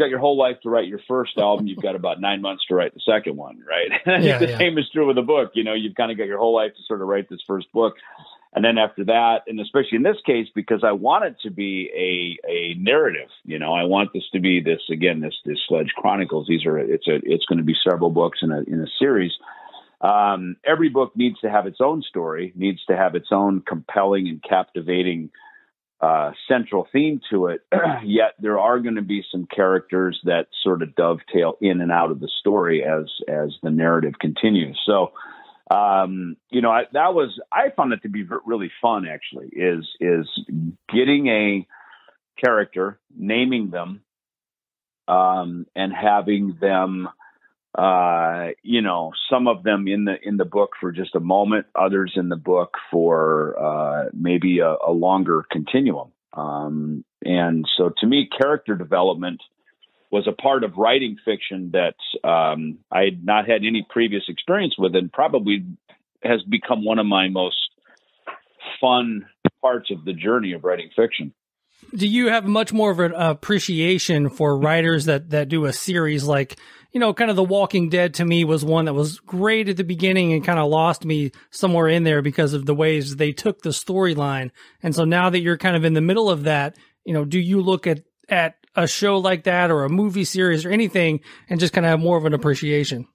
Speaker 9: got your whole life to write your first album. You've got about 9 months to write the second one, right? And I think the same is true with a book. You know, you've kind of got your whole life to sort of write this first book. And then after that, and especially in this case, because I want it to be a narrative, you know, I want this to be this Sledge Chronicles. It's going to be several books in a series. Every book needs to have its own story, needs to have its own compelling and captivating central theme to it. Yet there are going to be some characters that sort of dovetail in and out of the story as the narrative continues. So, you know, I found it to be really fun, actually, is getting a character, naming them, and having them, you know, some of them in the book for just a moment, others in the book for maybe a longer continuum. And so to me, character development was a part of writing fiction that I had not had any previous experience with, and probably has become one of my most fun parts of the journey of writing fiction.
Speaker 4: Do you have much more of an appreciation for writers that do a series like, you know, kind of The Walking Dead to me was one that was great at the beginning and kind of lost me somewhere in there because of the ways they took the storyline. And so now that you're kind of in the middle of that, you know, do you look at a show like that or a movie series or anything and just kind of have more of an appreciation?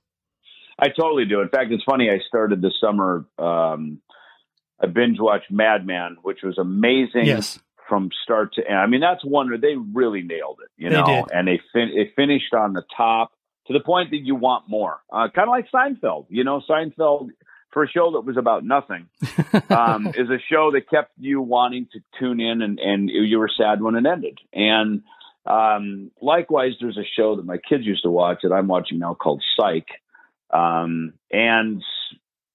Speaker 9: I totally do. In fact, it's funny. I started this summer. I binge watched Mad Men, which was amazing.
Speaker 4: Yes.
Speaker 9: From start to end. I mean, that's one where they really nailed it, you know, and they finished on the top to the point that you want more. Kind of like Seinfeld, you know, Seinfeld, for a show that was about nothing, is a show that kept you wanting to tune in, and you were sad when it ended. And likewise, there's a show that my kids used to watch that I'm watching now called Psych. And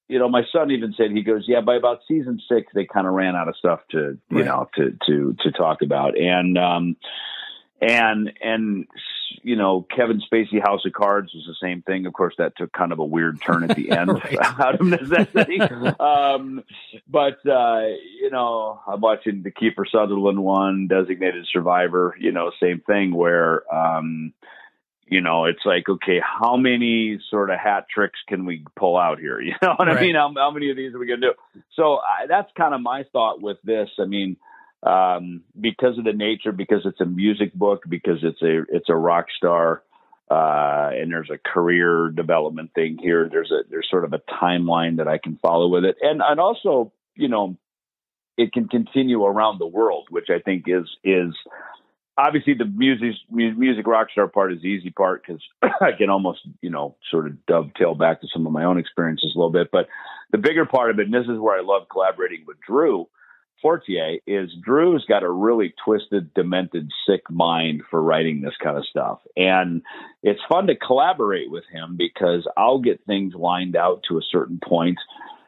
Speaker 9: you know, my son even said, he goes, yeah, by about season 6, they kind of ran out of stuff to, you know, to talk about. And, you know, Kevin Spacey House of Cards was the same thing. Of course, that took kind of a weird turn at the end out of necessity. But you know, I'm watching the Kiefer Sutherland one, Designated Survivor, you know, same thing where, you know, it's like, okay, how many sort of hat tricks can we pull out here? You know what I mean? How many of these are we going to do? So that's kind of my thought with this. I mean, because of the nature, because it's a music book, because it's a rock star, and there's a career development thing here. There's sort of a timeline that I can follow with it. And also, you know, it can continue around the world, which I think is obviously the music rock star part is the easy part, because I can almost, you know, sort of dovetail back to some of my own experiences a little bit. But the bigger part of it, and this is where I love collaborating with Drew Fortier, is Drew's got a really twisted, demented, sick mind for writing this kind of stuff. And it's fun to collaborate with him because I'll get things lined out to a certain point,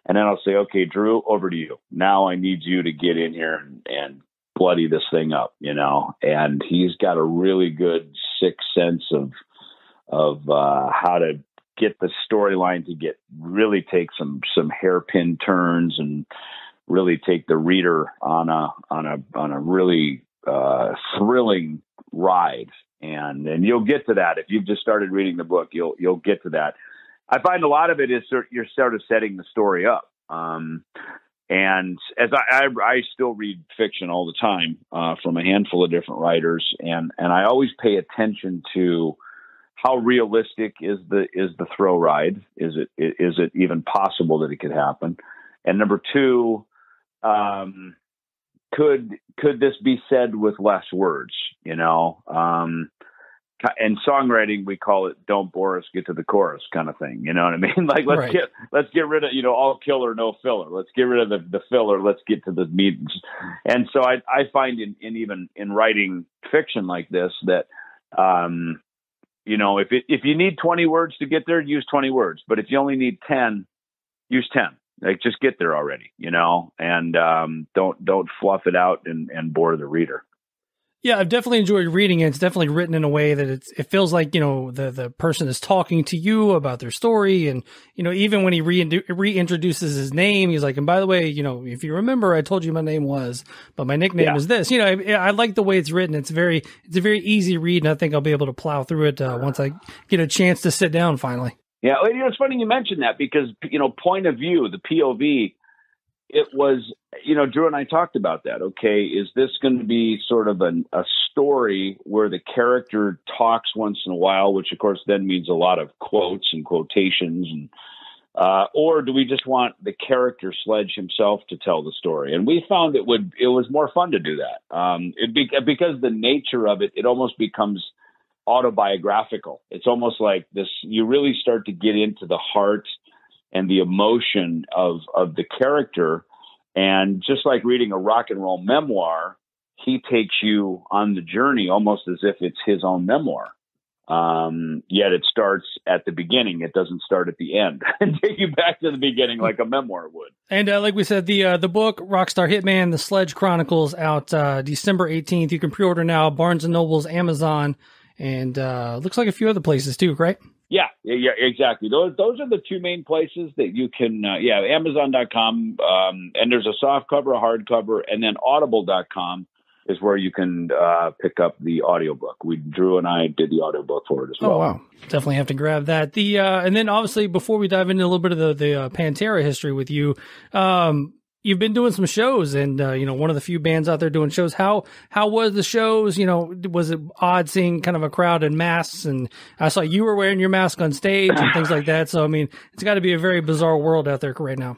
Speaker 9: and then I'll say, okay, Drew, over to you. Now I need you to get in here and bloody this thing up, you know. And he's got a really good sixth sense of how to get the storyline to really take some hairpin turns and really take the reader on a really thrilling and you'll get to that if you've just started reading the book. You'll get to that. I find a lot of it is you're sort of setting the story up. And as I still read fiction all the time from a handful of different writers, and I always pay attention to how realistic is the thrill ride? Is it even possible that it could happen? And number two, could this be said with less words? You know, in songwriting, we call it "Don't bore us, get to the chorus" kind of thing. You know what I mean? Like let's get rid of, you know, all killer, no filler. Let's get rid of the filler. Let's get to the meat. And so I find even in writing fiction like this that, you know, if you need 20 words to get there, use 20 words. But if you only need 10, use 10. Like, just get there already, you know, and don't fluff it out and bore the reader.
Speaker 4: Yeah, I've definitely enjoyed reading it. It's definitely written in a way that it feels like, the person is talking to you about their story. And, even when he reintroduces his name, he's like, and by the way, if you remember, I told you my name was, but my nickname is this. I like the way it's written. It's a very easy read. And I think I'll be able to plow through it once I get a chance to sit down finally.
Speaker 9: Yeah. It's funny you mentioned that because, point of view, the POV, it was, Drew and I talked about that. Okay, is this going to be sort of a story where the character talks once in a while, which of course then means a lot of quotes and quotations, and or do we just want the character Sledge himself to tell the story? And we found it was more fun to do that. Because the nature of it almost becomes autobiographical. It's almost like this. You really start to get into the heart and the emotion of the character. And just like reading a rock and roll memoir, he takes you on the journey almost as if it's his own memoir. Yet it starts at the beginning. It doesn't start at the end and take you back to the beginning like a memoir would.
Speaker 4: And like we said, the book, Rockstar Hitman, The Sledge Chronicles, out December 18th. You can pre-order now, Barnes & Noble's, Amazon, and looks like a few other places too, right?
Speaker 9: Yeah, exactly. Those are the two main places that you can, Amazon.com, and there's a soft cover, a hard cover, and then Audible.com is where you can pick up the audiobook. Drew and I did the audiobook for it as well.
Speaker 4: Oh, wow. Definitely have to grab that. And then obviously before we dive into a little bit of the Pantera history with you, you've been doing some shows and, one of the few bands out there doing shows. How was the shows? Was it odd seeing kind of a crowd in masks? And I saw you were wearing your mask on stage and things like that. So, it's got to be a very bizarre world out there right now.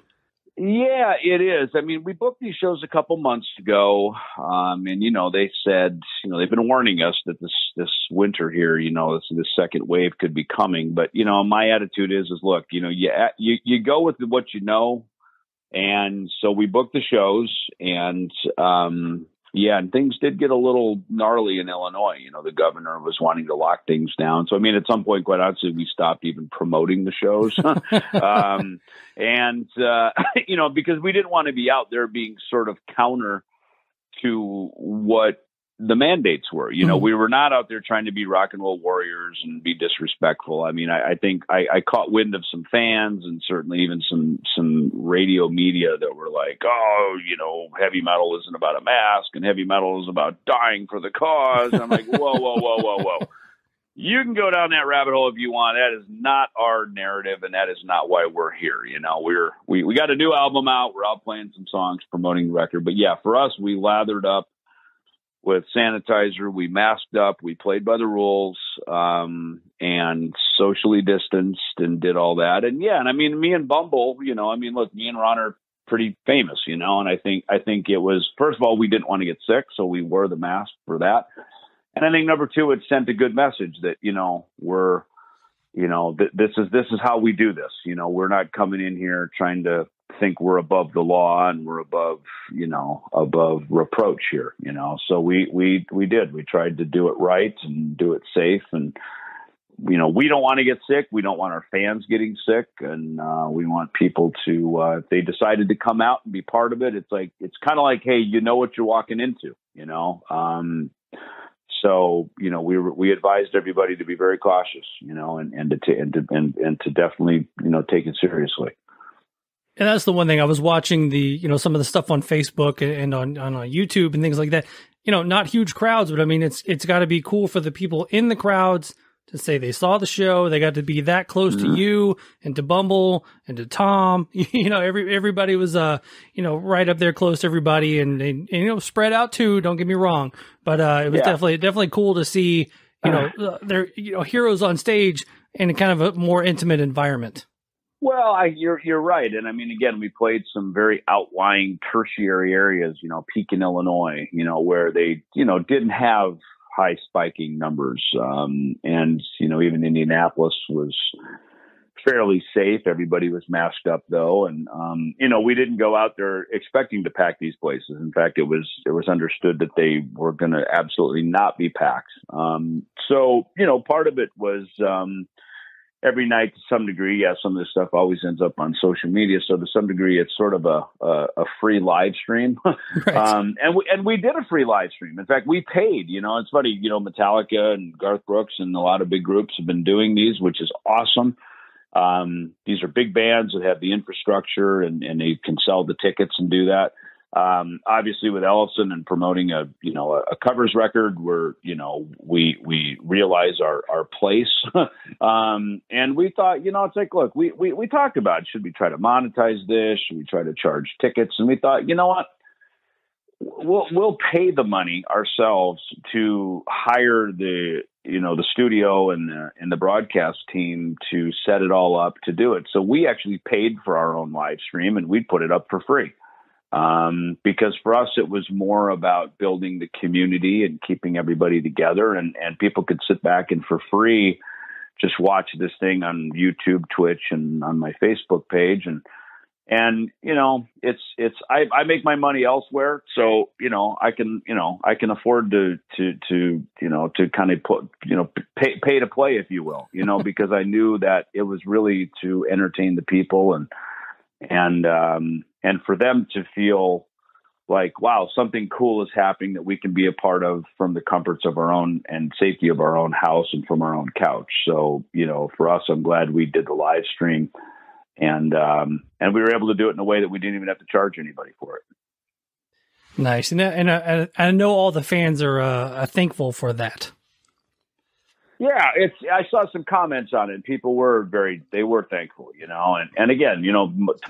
Speaker 9: Yeah, it is. We booked these shows a couple months ago. And, they said, they've been warning us that this winter here, this second wave could be coming. But, my attitude is look, you go with what you know. And so we booked the shows and, and things did get a little gnarly in Illinois. The governor was wanting to lock things down. So, at some point, quite honestly, we stopped even promoting the shows. Because we didn't want to be out there being sort of counter to what the mandates were. We were not out there trying to be rock and roll warriors and be disrespectful. I think I caught wind of some fans and certainly even some radio media that were like, heavy metal isn't about a mask and heavy metal is about dying for the cause. I'm like, whoa. You can go down that rabbit hole if you want. That is not our narrative, and that is not why we're here. We got a new album out. We're out playing some songs, promoting the record. But yeah, for us, we lathered up with sanitizer, we masked up, we played by the rules, and socially distanced and did all that. And me and Bumble, look, me and Ron are pretty famous, and I think it was, first of all, we didn't want to get sick, so we wore the mask for that. And I think number two, it sent a good message that, we're, this is how we do this. We're not coming in here trying to think we're above the law and we're above reproach here, So we did. We tried to do it right and do it safe. And, we don't want to get sick. We don't want our fans getting sick. And we want people to, if they decided to come out and be part of it, it's kind of like, hey, you know what you're walking into, So, we advised everybody to be very cautious, and to definitely, take it seriously.
Speaker 4: And that's the one thing I was watching some of the stuff on Facebook and on YouTube and things like that, not huge crowds, but it's got to be cool for the people in the crowds to say they saw the show. They got to be that close to you and to Bumble and to Tom, everybody was, right up there close to everybody and spread out too. Don't get me wrong, but, it was definitely cool to see, their, heroes on stage in a kind of a more intimate environment.
Speaker 9: Well, you're right. And again, we played some very outlying tertiary areas, Pekin, Illinois, where they, didn't have high spiking numbers. And, even Indianapolis was fairly safe. Everybody was masked up though. And, we didn't go out there expecting to pack these places. In fact, it was understood that they were going to absolutely not be packed. So, part of it was, every night to some degree. Yeah, some of this stuff always ends up on social media, so to some degree, it's sort of a free live stream.
Speaker 4: Right.
Speaker 9: And we did a free live stream. In fact, we paid. It's funny. Metallica and Garth Brooks and a lot of big groups have been doing these, which is awesome. These are big bands that have the infrastructure and they can sell the tickets and do that. Obviously with Ellefson and promoting a covers record where, we realize our place. And we thought, it's like, look, we talked about, should we try to monetize this? Should we try to charge tickets? And we thought, you know what? We'll pay the money ourselves to hire the studio and the broadcast team to set it all up to do it. So we actually paid for our own live stream and we put it up for free. Because for us, it was more about building the community and keeping everybody together, and people could sit back and for free just watch this thing on YouTube, Twitch, and on my Facebook page. And I make my money elsewhere. So, I can afford to kind of put, pay to play, if you will, because I knew that it was really to entertain the people and for them to feel like, wow, something cool is happening that we can be a part of from the comforts of our own and safety of our own house and from our own couch. So, for us, I'm glad we did the live stream and we were able to do it in a way that we didn't even have to charge anybody for it.
Speaker 4: Nice. And I know all the fans are thankful for that.
Speaker 9: Yeah, I saw some comments on it. People were thankful, and again,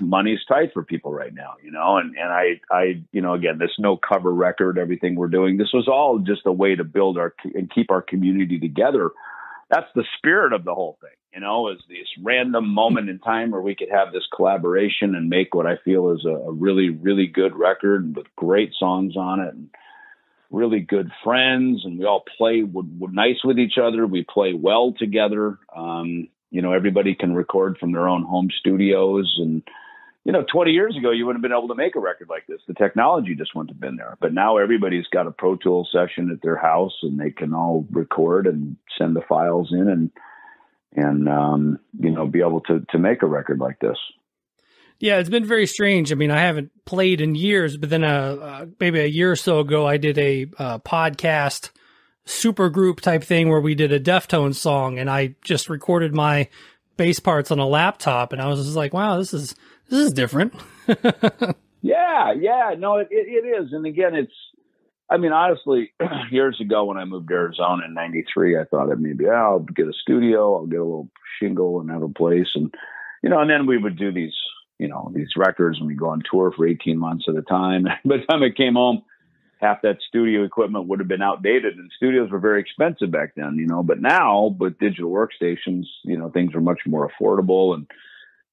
Speaker 9: money's tight for people right now, and I again, there's no cover record, everything we're doing. This was all just a way to build and keep our community together. That's the spirit of the whole thing, is this random moment in time where we could have this collaboration and make what I feel is a really, really good record with great songs on it. And really good friends, and we all play nice with each other. We play well together. Everybody can record from their own home studios. And, 20 years ago, you wouldn't have been able to make a record like this. The technology just wouldn't have been there. But now everybody's got a Pro Tool session at their house, and they can all record and send the files in and be able to make a record like this.
Speaker 4: Yeah, it's been very strange. I mean, I haven't played in years, but then maybe a year or so ago, I did a podcast super group type thing where we did a Deftones song, and I just recorded my bass parts on a laptop, and I was just like, wow, this is different.
Speaker 9: Yeah, no, it is. And again, honestly, years ago when I moved to Arizona in '93, I thought that maybe I'll get a studio, I'll get a little shingle and have a place, and then we would do these records, and we go on tour for 18 months at a time. By the time I came home, half that studio equipment would have been outdated, and studios were very expensive back then, but now with digital workstations, things are much more affordable. And,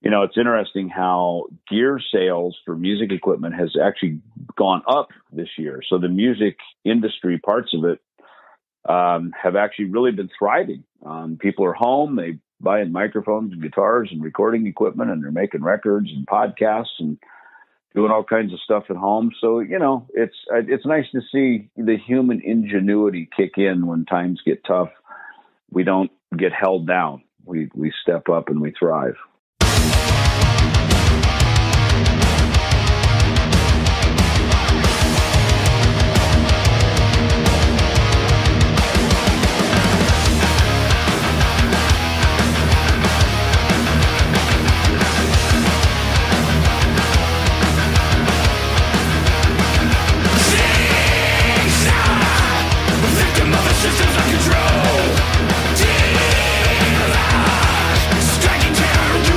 Speaker 9: it's interesting how gear sales for music equipment has actually gone up this year. So the music industry parts of it, have actually really been thriving. People are home, they buying microphones and guitars and recording equipment, and they're making records and podcasts and doing all kinds of stuff at home. So, it's nice to see the human ingenuity kick in when times get tough. We don't get held down. We step up and we thrive.
Speaker 5: Systems of control, striking terror.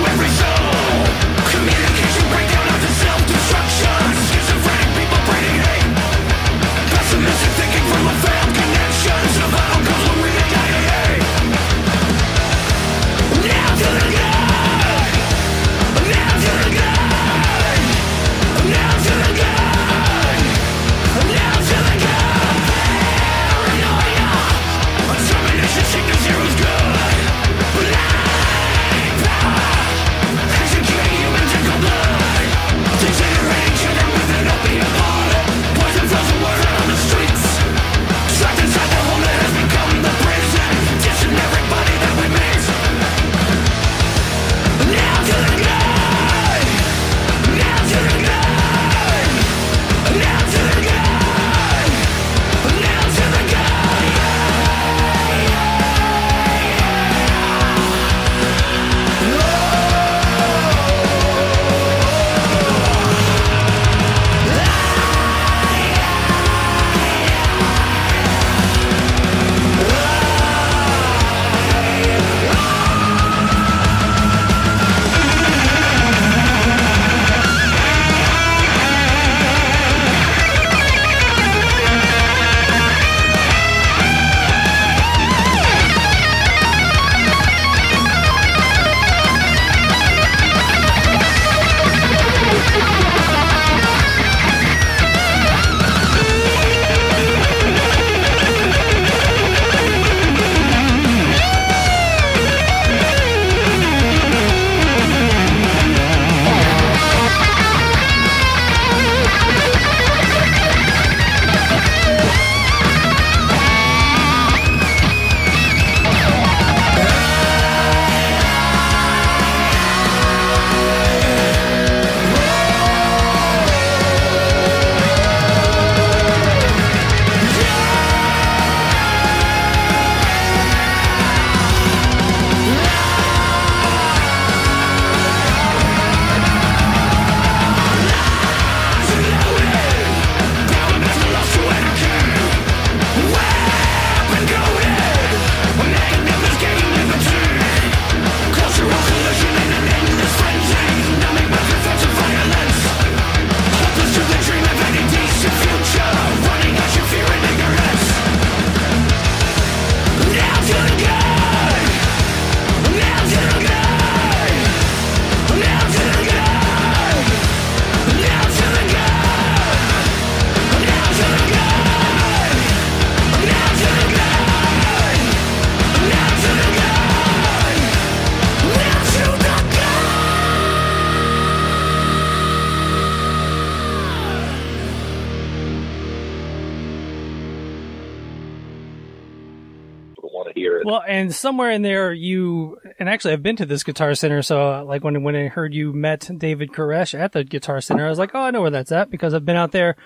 Speaker 10: that want to hear it.
Speaker 4: Well, and somewhere in there, and actually I've been to this Guitar Center, so like when I heard you met David Koresh at the Guitar Center, I was like, oh, I know where that's at, because I've been out there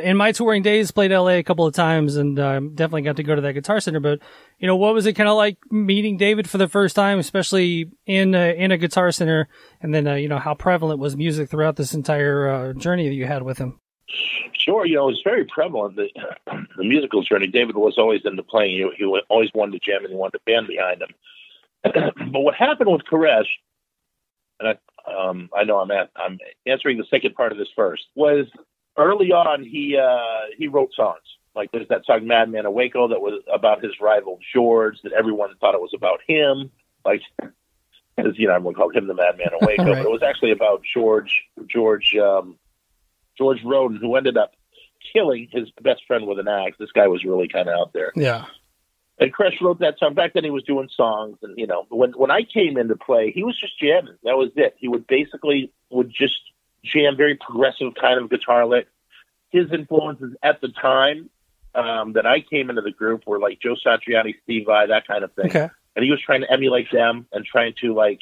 Speaker 4: in my touring days, played LA a couple of times, and definitely got to go to that Guitar Center. But, what was it kind of like meeting David for the first time, especially in a Guitar Center, and then, how prevalent was music throughout this entire journey that you had with him?
Speaker 10: Sure, it's very prevalent, the musical journey. David was always into playing. He always wanted to jam, and he wanted a band behind him. But what happened with Koresh, and I know I'm answering the second part of this first, was early on he wrote songs. Like there's that song Madman of Waco that was about his rival George, that everyone thought it was about him. Like, as everyone called him the Madman of Waco,
Speaker 4: Right.
Speaker 10: But it was actually about George Roden, who ended up killing his best friend with an axe. This guy was really kind of out there.
Speaker 4: Yeah.
Speaker 10: And Koresh wrote that song. Back then he was doing songs. And, when I came into play, he was just jamming. That was it. He would just jam very progressive kind of guitar lick. His influences at the time that I came into the group were like Joe Satriani, Steve Vai, that kind of thing.
Speaker 4: Okay.
Speaker 10: And he was trying to emulate them and trying to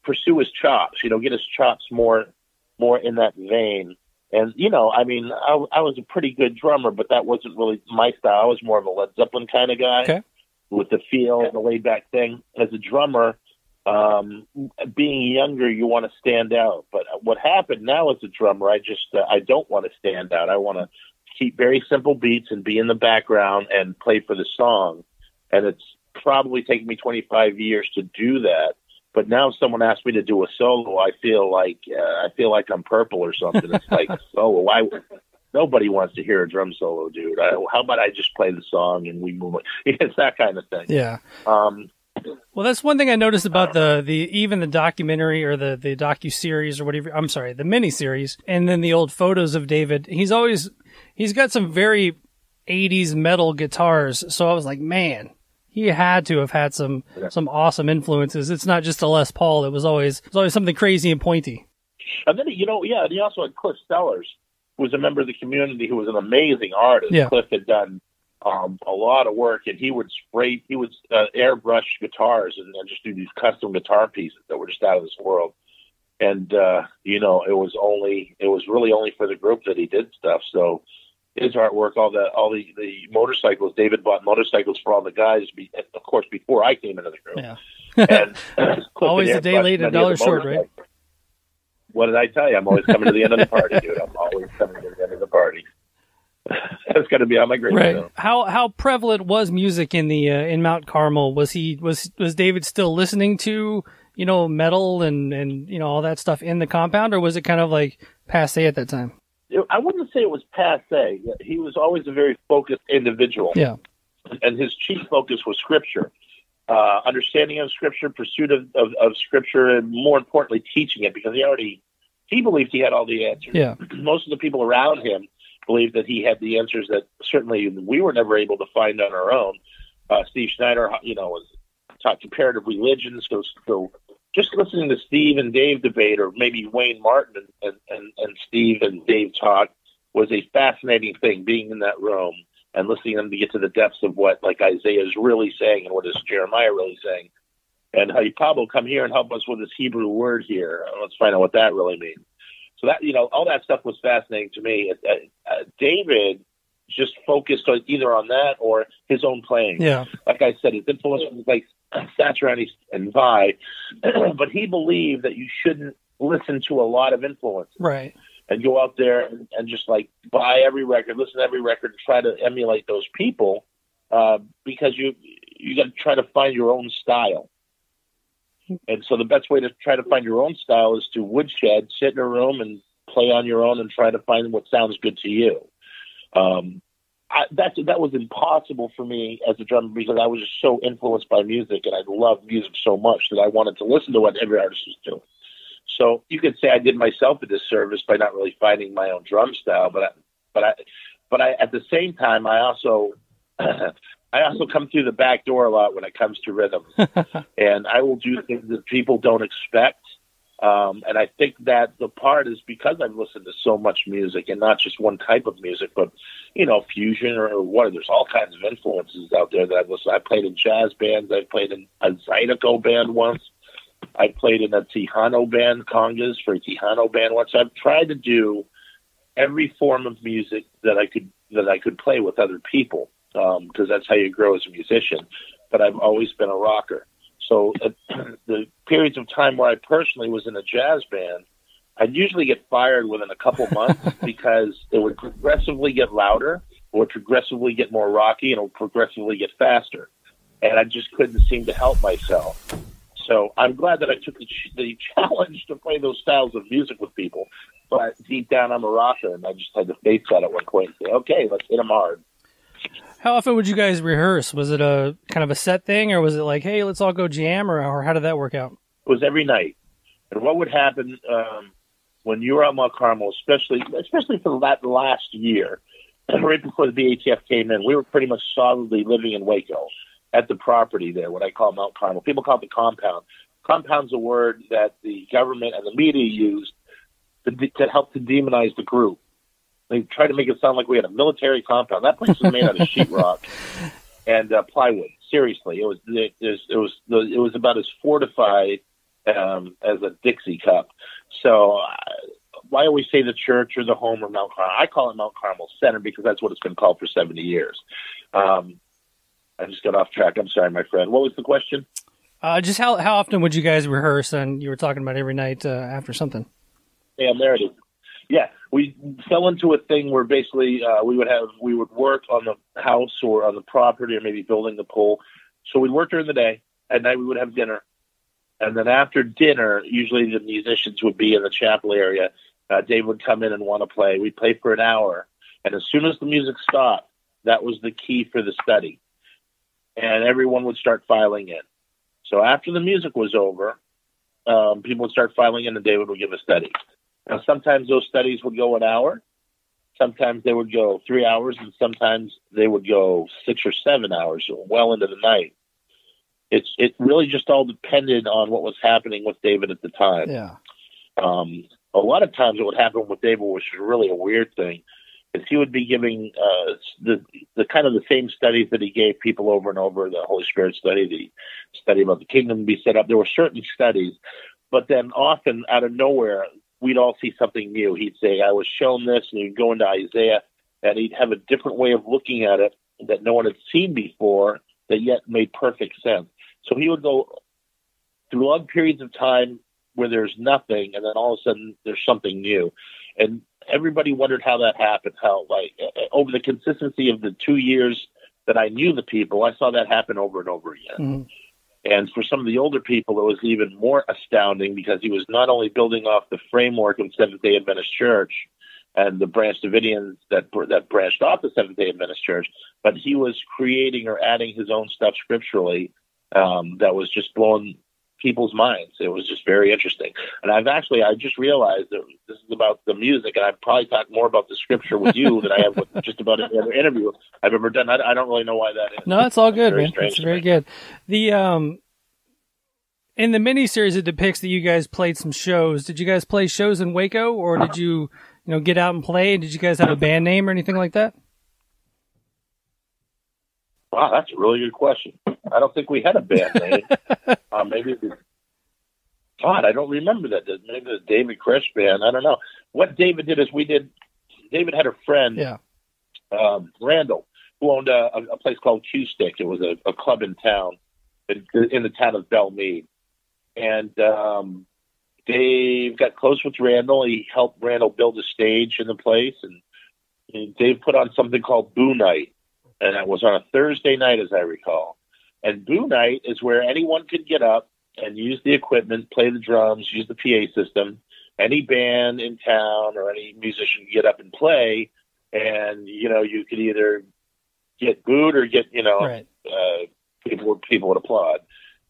Speaker 10: pursue his chops, get his chops more in that vein. And, I was a pretty good drummer, but that wasn't really my style. I was more of a Led Zeppelin kind of guy with the feel and the laid-back thing. As a drummer, being younger, you want to stand out. But what happened now as a drummer, I don't want to stand out. I want to keep very simple beats and be in the background and play for the song. And it's probably taken me 25 years to do that. But now if someone asks me to do a solo, I feel like I'm Purple or something. It's like, why? Nobody wants to hear a drum solo, dude. How about I just play the song and we move on? It's that kind of thing.
Speaker 4: Yeah. Well, that's one thing I noticed about even the documentary or the docu-series or whatever. I'm sorry, the mini-series, and then the old photos of David. He's got some very 80s metal guitars. So I was like, man, he had to have had some awesome influences. It's not just a Les Paul. It was always something crazy and pointy.
Speaker 10: And then, he also had Cliff Sellers, who was a member of the community, who was an amazing artist.
Speaker 4: Yeah.
Speaker 10: Cliff had done a lot of work, and he would airbrush guitars and just do these custom guitar pieces that were just out of this world. And, it was really only for the group that he did stuff. So his artwork, all the motorcycles, David bought motorcycles for all the guys, of course, before I came into the group.
Speaker 4: Yeah.
Speaker 10: And
Speaker 4: always a day late and a dollar short, right?
Speaker 10: What did I tell you? I'm always coming to the end of the party, dude. I'm always coming to the end of the party. That's going to be on my grade.
Speaker 4: Right. How prevalent was music in Mount Carmel? Was David still listening to metal and all that stuff in the compound, or was it kind of like passé at that time?
Speaker 10: I wouldn't say it was passé. He was always a very focused individual.
Speaker 4: Yeah.
Speaker 10: And his chief focus was Scripture, understanding of Scripture, pursuit of Scripture, and more importantly, teaching it, because he believed he had all the answers.
Speaker 4: Yeah.
Speaker 10: Most of the people around him believed that he had the answers that certainly we were never able to find on our own. Steve Schneider, was taught comparative religion, so just listening to Steve and Dave debate, or maybe Wayne Martin and Steve and Dave talk, was a fascinating thing, being in that room and listening to them to get to the depths of what like Isaiah is really saying and what is Jeremiah really saying. And hey, Pablo, come here and help us with this Hebrew word here. Let's find out what that really means. So that, all that stuff was fascinating to me. David just focused on either on that or his own playing.
Speaker 4: Yeah.
Speaker 10: Like I said, his influence was like Satriani and Vai, but he believed that you shouldn't listen to a lot of influences.
Speaker 4: Right.
Speaker 10: And go out there and just like buy every record, listen to every record, and try to emulate those people, because you got to try to find your own style. And so the best way to try to find your own style is to woodshed, sit in a room and play on your own and try to find what sounds good to you. That was impossible for me as a drummer, because I was just so influenced by music, and I loved music so much that I wanted to listen to what every artist was doing. So you could say I did myself a disservice by not really finding my own drum style, but I at the same time, I also come through the back door a lot when it comes to rhythm, and I will do things that people don't expect. And I think that the part is because I've listened to so much music, and not just one type of music, but, fusion or what. There's all kinds of influences out there that I've listened. I played in jazz bands. I played in a Zydeco band once. I played in a Tejano band, congas for a Tejano band once. I've tried to do every form of music that I could play with other people, because that's how you grow as a musician. But I've always been a rocker. So the periods of time where I personally was in a jazz band, I'd usually get fired within a couple months because it would progressively get louder, or progressively get more rocky, and it would progressively get faster. And I just couldn't seem to help myself. So I'm glad that I took the challenge to play those styles of music with people. But deep down, I'm a rocker, and I just had to face that at one point and say, okay, let's hit them hard.
Speaker 4: How often would you guys rehearse? Was it a kind of a set thing, or was it like, hey, let's all go jam, or how did that work out?
Speaker 10: It was every night. And what would happen when you were at Mount Carmel, especially for that last year, right before the BATF came in, we were pretty much solidly living in Waco at the property there, what I call Mount Carmel. People call it the compound. Compound's a word that the government and the media used to help to demonize the group. They tried to make it sound like we had a military compound. That place was made out of sheetrock and plywood. Seriously, it was about as fortified as a Dixie cup. So I always say the church or the home or Mount Carmel. I call it Mount Carmel Center because that's what it's been called for 70 years. I just got off track. I'm sorry, my friend. What was the question?
Speaker 4: Just how often would you guys rehearse? And you were talking about every night after something.
Speaker 10: Yeah, there it is. Yeah, we fell into a thing where basically we would work on the house or on the property or maybe building the pole. So we'd work during the day. At night we would have dinner. And then after dinner, usually the musicians would be in the chapel area. Dave would come in and want to play. We'd play for an hour. And as soon as the music stopped, that was the key for the study. And everyone would start filing in. So after the music was over, people would start filing in and David would give a study. Now, sometimes those studies would go an hour. Sometimes they would go 3 hours, and sometimes they would go 6 or 7 hours, well into the night. It really just all depended on what was happening with David at the time.
Speaker 4: Yeah.
Speaker 10: A lot of times what would happen with David, which is really a weird thing, is he would be giving the kind of the same studies that he gave people over and over, the Holy Spirit study, the study about the kingdom to be set up. There were certain studies, but then often out of nowhere, we'd all see something new. He'd say, I was shown this, and he'd go into Isaiah, and he'd have a different way of looking at it that no one had seen before that yet made perfect sense. So he would go through long periods of time where there's nothing, and then all of a sudden there's something new. And everybody wondered how that happened, how, like, over the consistency of the 2 years that I knew the people, I saw that happen over and over again. Mm-hmm. And for some of the older people, it was even more astounding because he was not only building off the framework of Seventh-day Adventist Church and the Branch Davidians that branched off the Seventh-day Adventist Church, but he was creating or adding his own stuff scripturally that was just blowing people's minds. It was just very interesting. And I just realized that this is about the music, and I've probably talked more about the scripture with you than I have with just about any other interview I've ever done. I don't really know why that is.
Speaker 4: No, it's all good, man. It's very good. The in the miniseries, it depicts that you guys played some shows. Did you guys play shows in Waco, or did you get out and play? Did you guys have a band name or anything like that?
Speaker 10: Wow, that's a really good question. I don't think we had a band name. Maybe God, I don't remember that. Maybe the David Kresh Band. I don't know. What David did is David had a friend, Randall, who owned a place called Q-Stick. It was a club in town, in the town of Belmead. And Dave got close with Randall. He helped Randall build a stage in the place. And Dave put on something called Boo Night. And it was on a Thursday night, as I recall. And Boo Night is where anyone could get up and use the equipment, play the drums, use the PA system. Any band in town or any musician could get up and play. And, you could either get booed or get,
Speaker 4: right.
Speaker 10: People would applaud.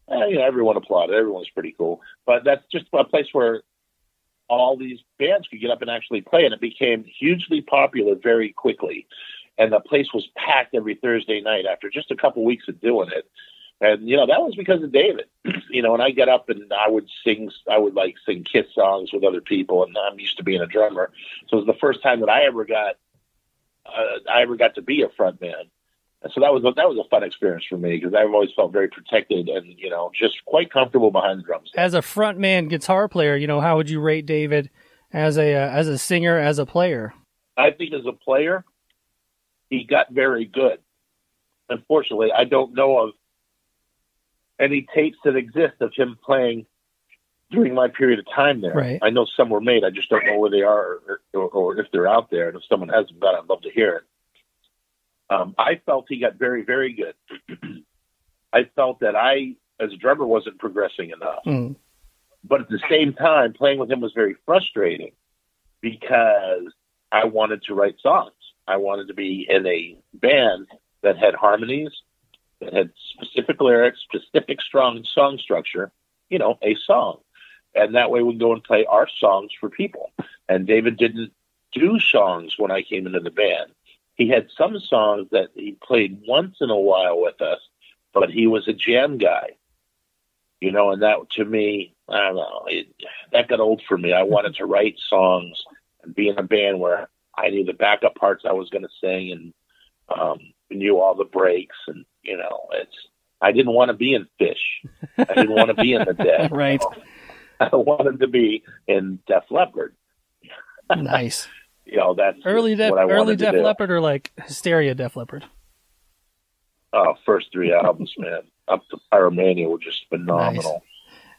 Speaker 10: Everyone applauded. Everyone was pretty cool. But that's just a place where all these bands could get up and actually play. And it became hugely popular very quickly. And the place was packed every Thursday night after just a couple weeks of doing it. And, you know, that was because of David. You know, and I get up and I would sing Kiss songs with other people, and I'm used to being a drummer. So it was the first time that I ever got to be a front man. And so that was a fun experience for me, because I've always felt very protected and, you know, just quite comfortable behind the drums.
Speaker 4: As a front man guitar player, you know, how would you rate David as a singer, as a player?
Speaker 10: I think as a player, he got very good. Unfortunately, I don't know of any tapes that exist of him playing during my period of time there.
Speaker 4: Right.
Speaker 10: I know some were made. I just don't know where they are or if they're out there. And if someone has them, I'd love to hear it. I felt he got very, very good. I felt that I, as a drummer, wasn't progressing enough.
Speaker 4: Mm.
Speaker 10: But at the same time, playing with him was very frustrating, because I wanted to write songs. I wanted to be in a band that had harmonies, that had specific lyrics, specific strong song structure, you know, a song. And that way we'd go and play our songs for people. And David didn't do songs when I came into the band. He had some songs that he played once in a while with us, but he was a jam guy. You know, and that, to me, I don't know, that got old for me. I wanted to write songs and be in a band where I knew the backup parts I was going to sing, and knew all the breaks. And, you know, I didn't want to be in Fish. I didn't want to be in the Dead.
Speaker 4: Right.
Speaker 10: I wanted to be in Def Leppard.
Speaker 4: Nice.
Speaker 10: You know, that's
Speaker 4: early Def Leppard, or like Hysteria Def Leppard?
Speaker 10: Oh, first three albums, man. Up to Pyromania were just phenomenal.
Speaker 4: Nice.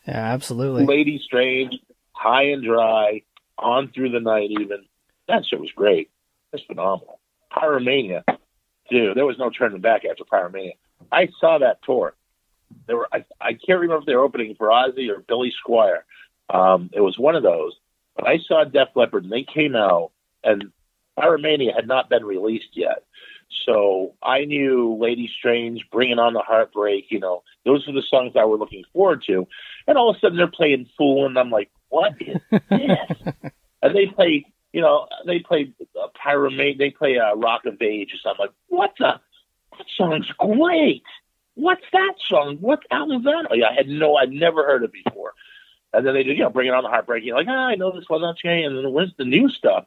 Speaker 4: Yeah, absolutely.
Speaker 10: Lady Strange, High and Dry, On Through the Night even. That shit was great. It's phenomenal. Pyromania, dude, there was no turning back after Pyromania. I saw that tour. I can't remember if they were opening for Ozzy or Billy Squier. It was one of those. But I saw Def Leppard, and they came out, and Pyromania had not been released yet. So I knew Lady Strange, Bringing on the Heartbreak, you know, those were the songs I were looking forward to. And all of a sudden they're playing Fool, and I'm like, what is this? And they play, you know, Pyromania, they play Rock of Ages. I'm like, that song's great. What's that song? What album is that? I'd never heard it before. And then they do, you know, Bringing on the Heartbreak. You're like, I know this one, okay. And then where's the new stuff?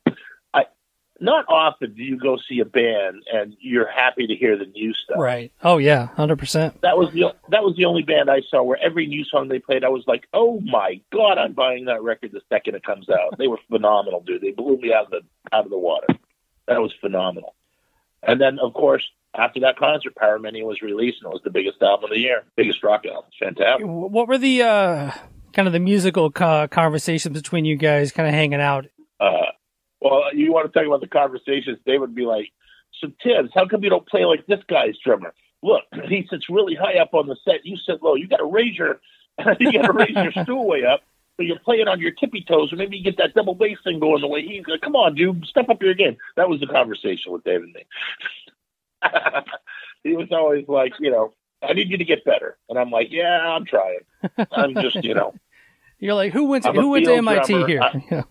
Speaker 10: Not often do you go see a band and you're happy to hear the new stuff.
Speaker 4: Right. Oh yeah, 100%.
Speaker 10: That was the only band I saw where every new song they played, I was like, oh my God, I'm buying that record the second it comes out. They were phenomenal, dude. They blew me out of the water. That was phenomenal. And then, of course, after that concert, Pyromania was released, and it was the biggest album of the year, biggest rock album. Fantastic.
Speaker 4: What were the kind of the musical conversations between you guys, kind of hanging out?
Speaker 10: Well, you want to talk about the conversations, they would be like, so Tibbs, how come you don't play like this guy's drummer? Look, he sits really high up on the set. You sit low. You got to raise your stool way up. So you're playing on your tippy toes, or maybe you get that double bass thing going the way he's going. Come on, dude, step up your game. That was the conversation with David and me. He was always like, you know, I need you to get better. And I'm like, yeah, I'm trying. I'm just, you know.
Speaker 4: You're like, who went to MIT
Speaker 10: drummer.
Speaker 4: here?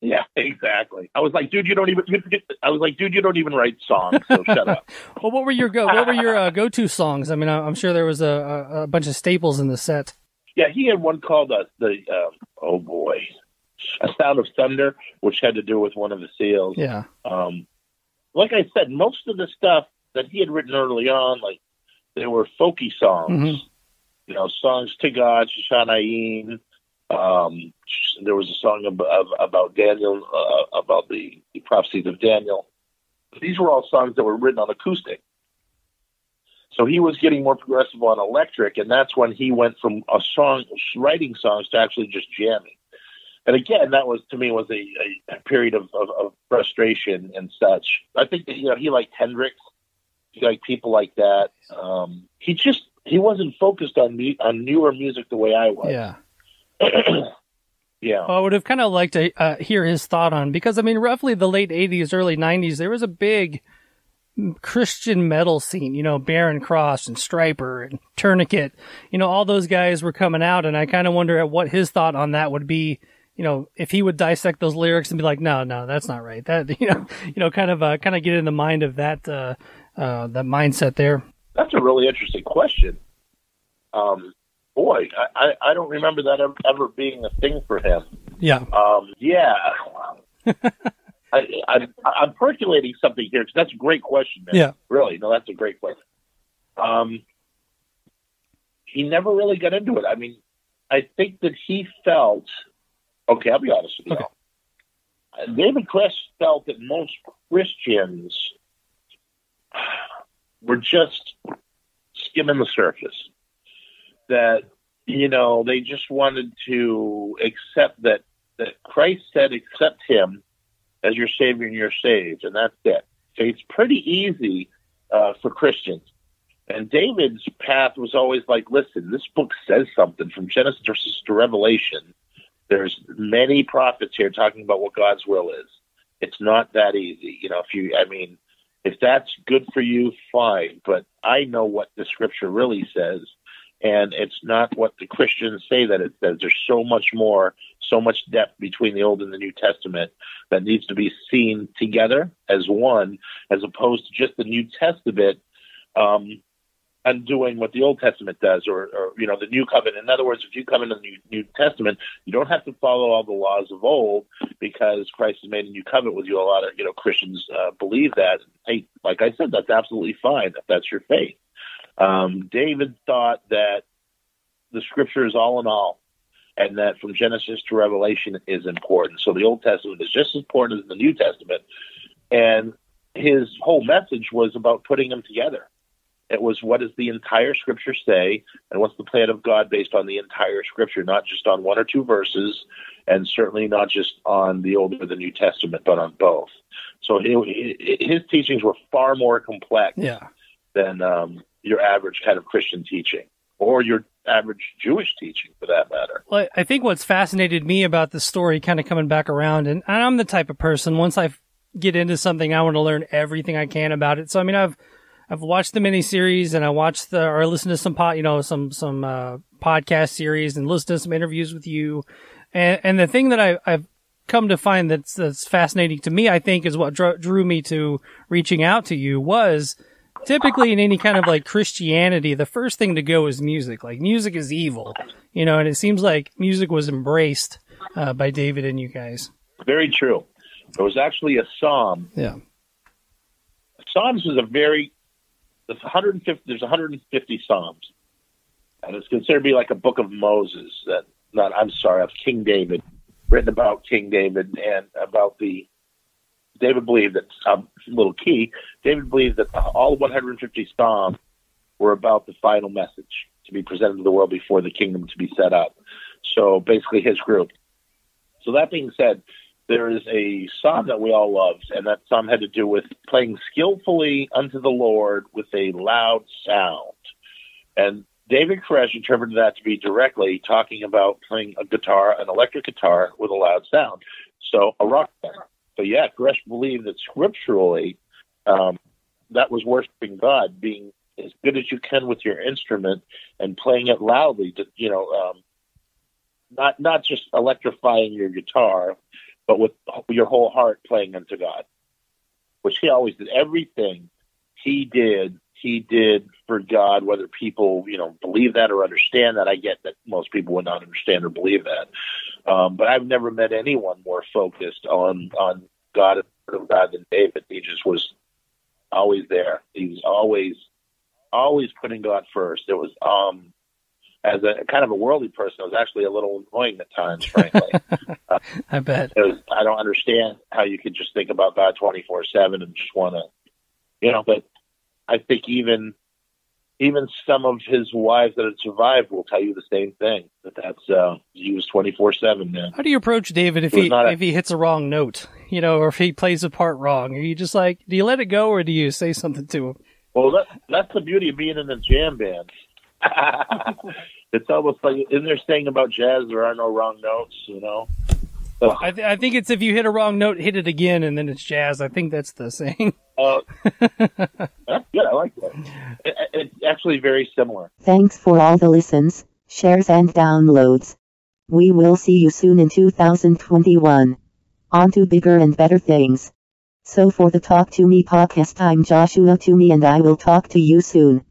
Speaker 10: Yeah, exactly. I was like, dude, you don't even write songs, so shut up.
Speaker 4: Well, what were your go-to songs? I mean, I'm sure there was a bunch of staples in the set.
Speaker 10: Yeah, he had one called A Sound of Thunder, which had to do with one of the seals.
Speaker 4: Yeah.
Speaker 10: Like I said, most of the stuff that he had written early on, like, they were folky songs. Mm-hmm. You know, songs to God, Shishanayin. There was a song about Daniel, about the prophecies of Daniel. These were all songs that were written on acoustic. So he was getting more progressive on electric, and that's when he went from writing songs to actually just jamming. And again, that was, to me, was a period of frustration and such. I think that, you know, he liked Hendrix, he liked people like that. He wasn't focused on newer music the way I was.
Speaker 4: Yeah.
Speaker 10: Yeah.
Speaker 4: Well, I would have kind of liked to hear his thought on, because, I mean, roughly the late 80s, early 90s, there was a big Christian metal scene, you know, Barren Cross and Stryper and Tourniquet, you know, all those guys were coming out, and I kind of wonder at what his thought on that would be, you know, if he would dissect those lyrics and be like, no, that's not right. That, kind of get in the mind of that mindset there.
Speaker 10: That's That's a really interesting question. Boy, I don't remember that ever being a thing for him.
Speaker 4: Yeah.
Speaker 10: Yeah. I'm percolating something here because that's a great question, man.
Speaker 4: Yeah.
Speaker 10: Really, no, that's a great question. He never really got into it. I mean, I think that he felt. Okay, I'll be honest with you.
Speaker 4: Okay.
Speaker 10: David Kress felt that most Christians were just skimming the surface. That, they just wanted to accept that Christ said, accept him as your Savior and you're saved, and that's it. So it's pretty easy for Christians. And David's path was always like, listen, this book says something from Genesis to Revelation. There's many prophets here talking about what God's will is. It's not that easy. If that's good for you, fine. But I know what the scripture really says, and it's not what the Christians say that it says. There's so much more, so much depth between the Old and the New Testament that needs to be seen together as one, as opposed to just the New Testament undoing what the Old Testament does, or the New Covenant. In other words, if you come into the New Testament, you don't have to follow all the laws of old because Christ has made a new covenant with you. A lot of Christians believe that. Hey, like I said, that's absolutely fine if that's your faith. David thought that the Scripture is all in all, and that from Genesis to Revelation is important. So the Old Testament is just as important as the New Testament, and his whole message was about putting them together. It was, what does the entire Scripture say, and what's the plan of God based on the entire Scripture, not just on one or two verses, and certainly not just on the Old or the New Testament, but on both. So his teachings were far more complex than your average kind of Christian teaching, or your average Jewish teaching, for that matter.
Speaker 4: Well, I think what's fascinated me about the story, kind of coming back around, and I'm the type of person, once I get into something, I want to learn everything I can about it. So, I've watched the miniseries, and I watched or listened to some podcast series, and listened to some interviews with you. And the thing that I've come to find that's fascinating to me, I think, is what drew me to reaching out to you was typically in any kind of like Christianity, the first thing to go is music. Like, music is evil, and it seems like music was embraced by David and you guys.
Speaker 10: Very true. There was actually a psalm.
Speaker 4: Yeah.
Speaker 10: Psalms is there's 150 psalms, and it's considered to be like a book of Moses. Of King David, written about King David and about David believed that, little key, David believed that all 150 psalms were about the final message to be presented to the world before the kingdom to be set up. So basically his group. So that being said, there is a psalm that we all love, and that psalm had to do with playing skillfully unto the Lord with a loud sound. And David Koresh interpreted that to be directly talking about playing an electric guitar with a loud sound. So a rock band. So yeah, Koresh believed that scripturally that was worshiping God, being as good as you can with your instrument and playing it loudly, not just electrifying your guitar, but with your whole heart playing unto God, which he always did. Everything he did for God, whether people, believe that or understand that. I get that most people would not understand or believe that. But I've never met anyone more focused on God and the Word of God than David. He just was always there. He was always putting God first. It was, as a kind of a worldly person, it was actually a little annoying at times, frankly.
Speaker 4: I bet.
Speaker 10: I don't understand how you could just think about God 24/7 and just want to, but I think even some of his wives that had survived will tell you the same thing, that's he was 24/7, man.
Speaker 4: How do you approach David if he hits a wrong note, or if he plays a part wrong? Are you just like, do you let it go, or do you say something to him?
Speaker 10: Well, that's the beauty of being in a jam band. It's almost like, isn't there saying about jazz, there are no wrong notes,
Speaker 4: I think it's if you hit a wrong note, hit it again, and then it's jazz. I think that's the saying.
Speaker 10: That's good. I like that. It's actually very similar.
Speaker 2: Thanks for all the listens, shares and downloads. We will see you soon in 2021. On to bigger and better things. So for the Talk Toomey podcast, I'm Joshua Toomey, and I will talk to you soon.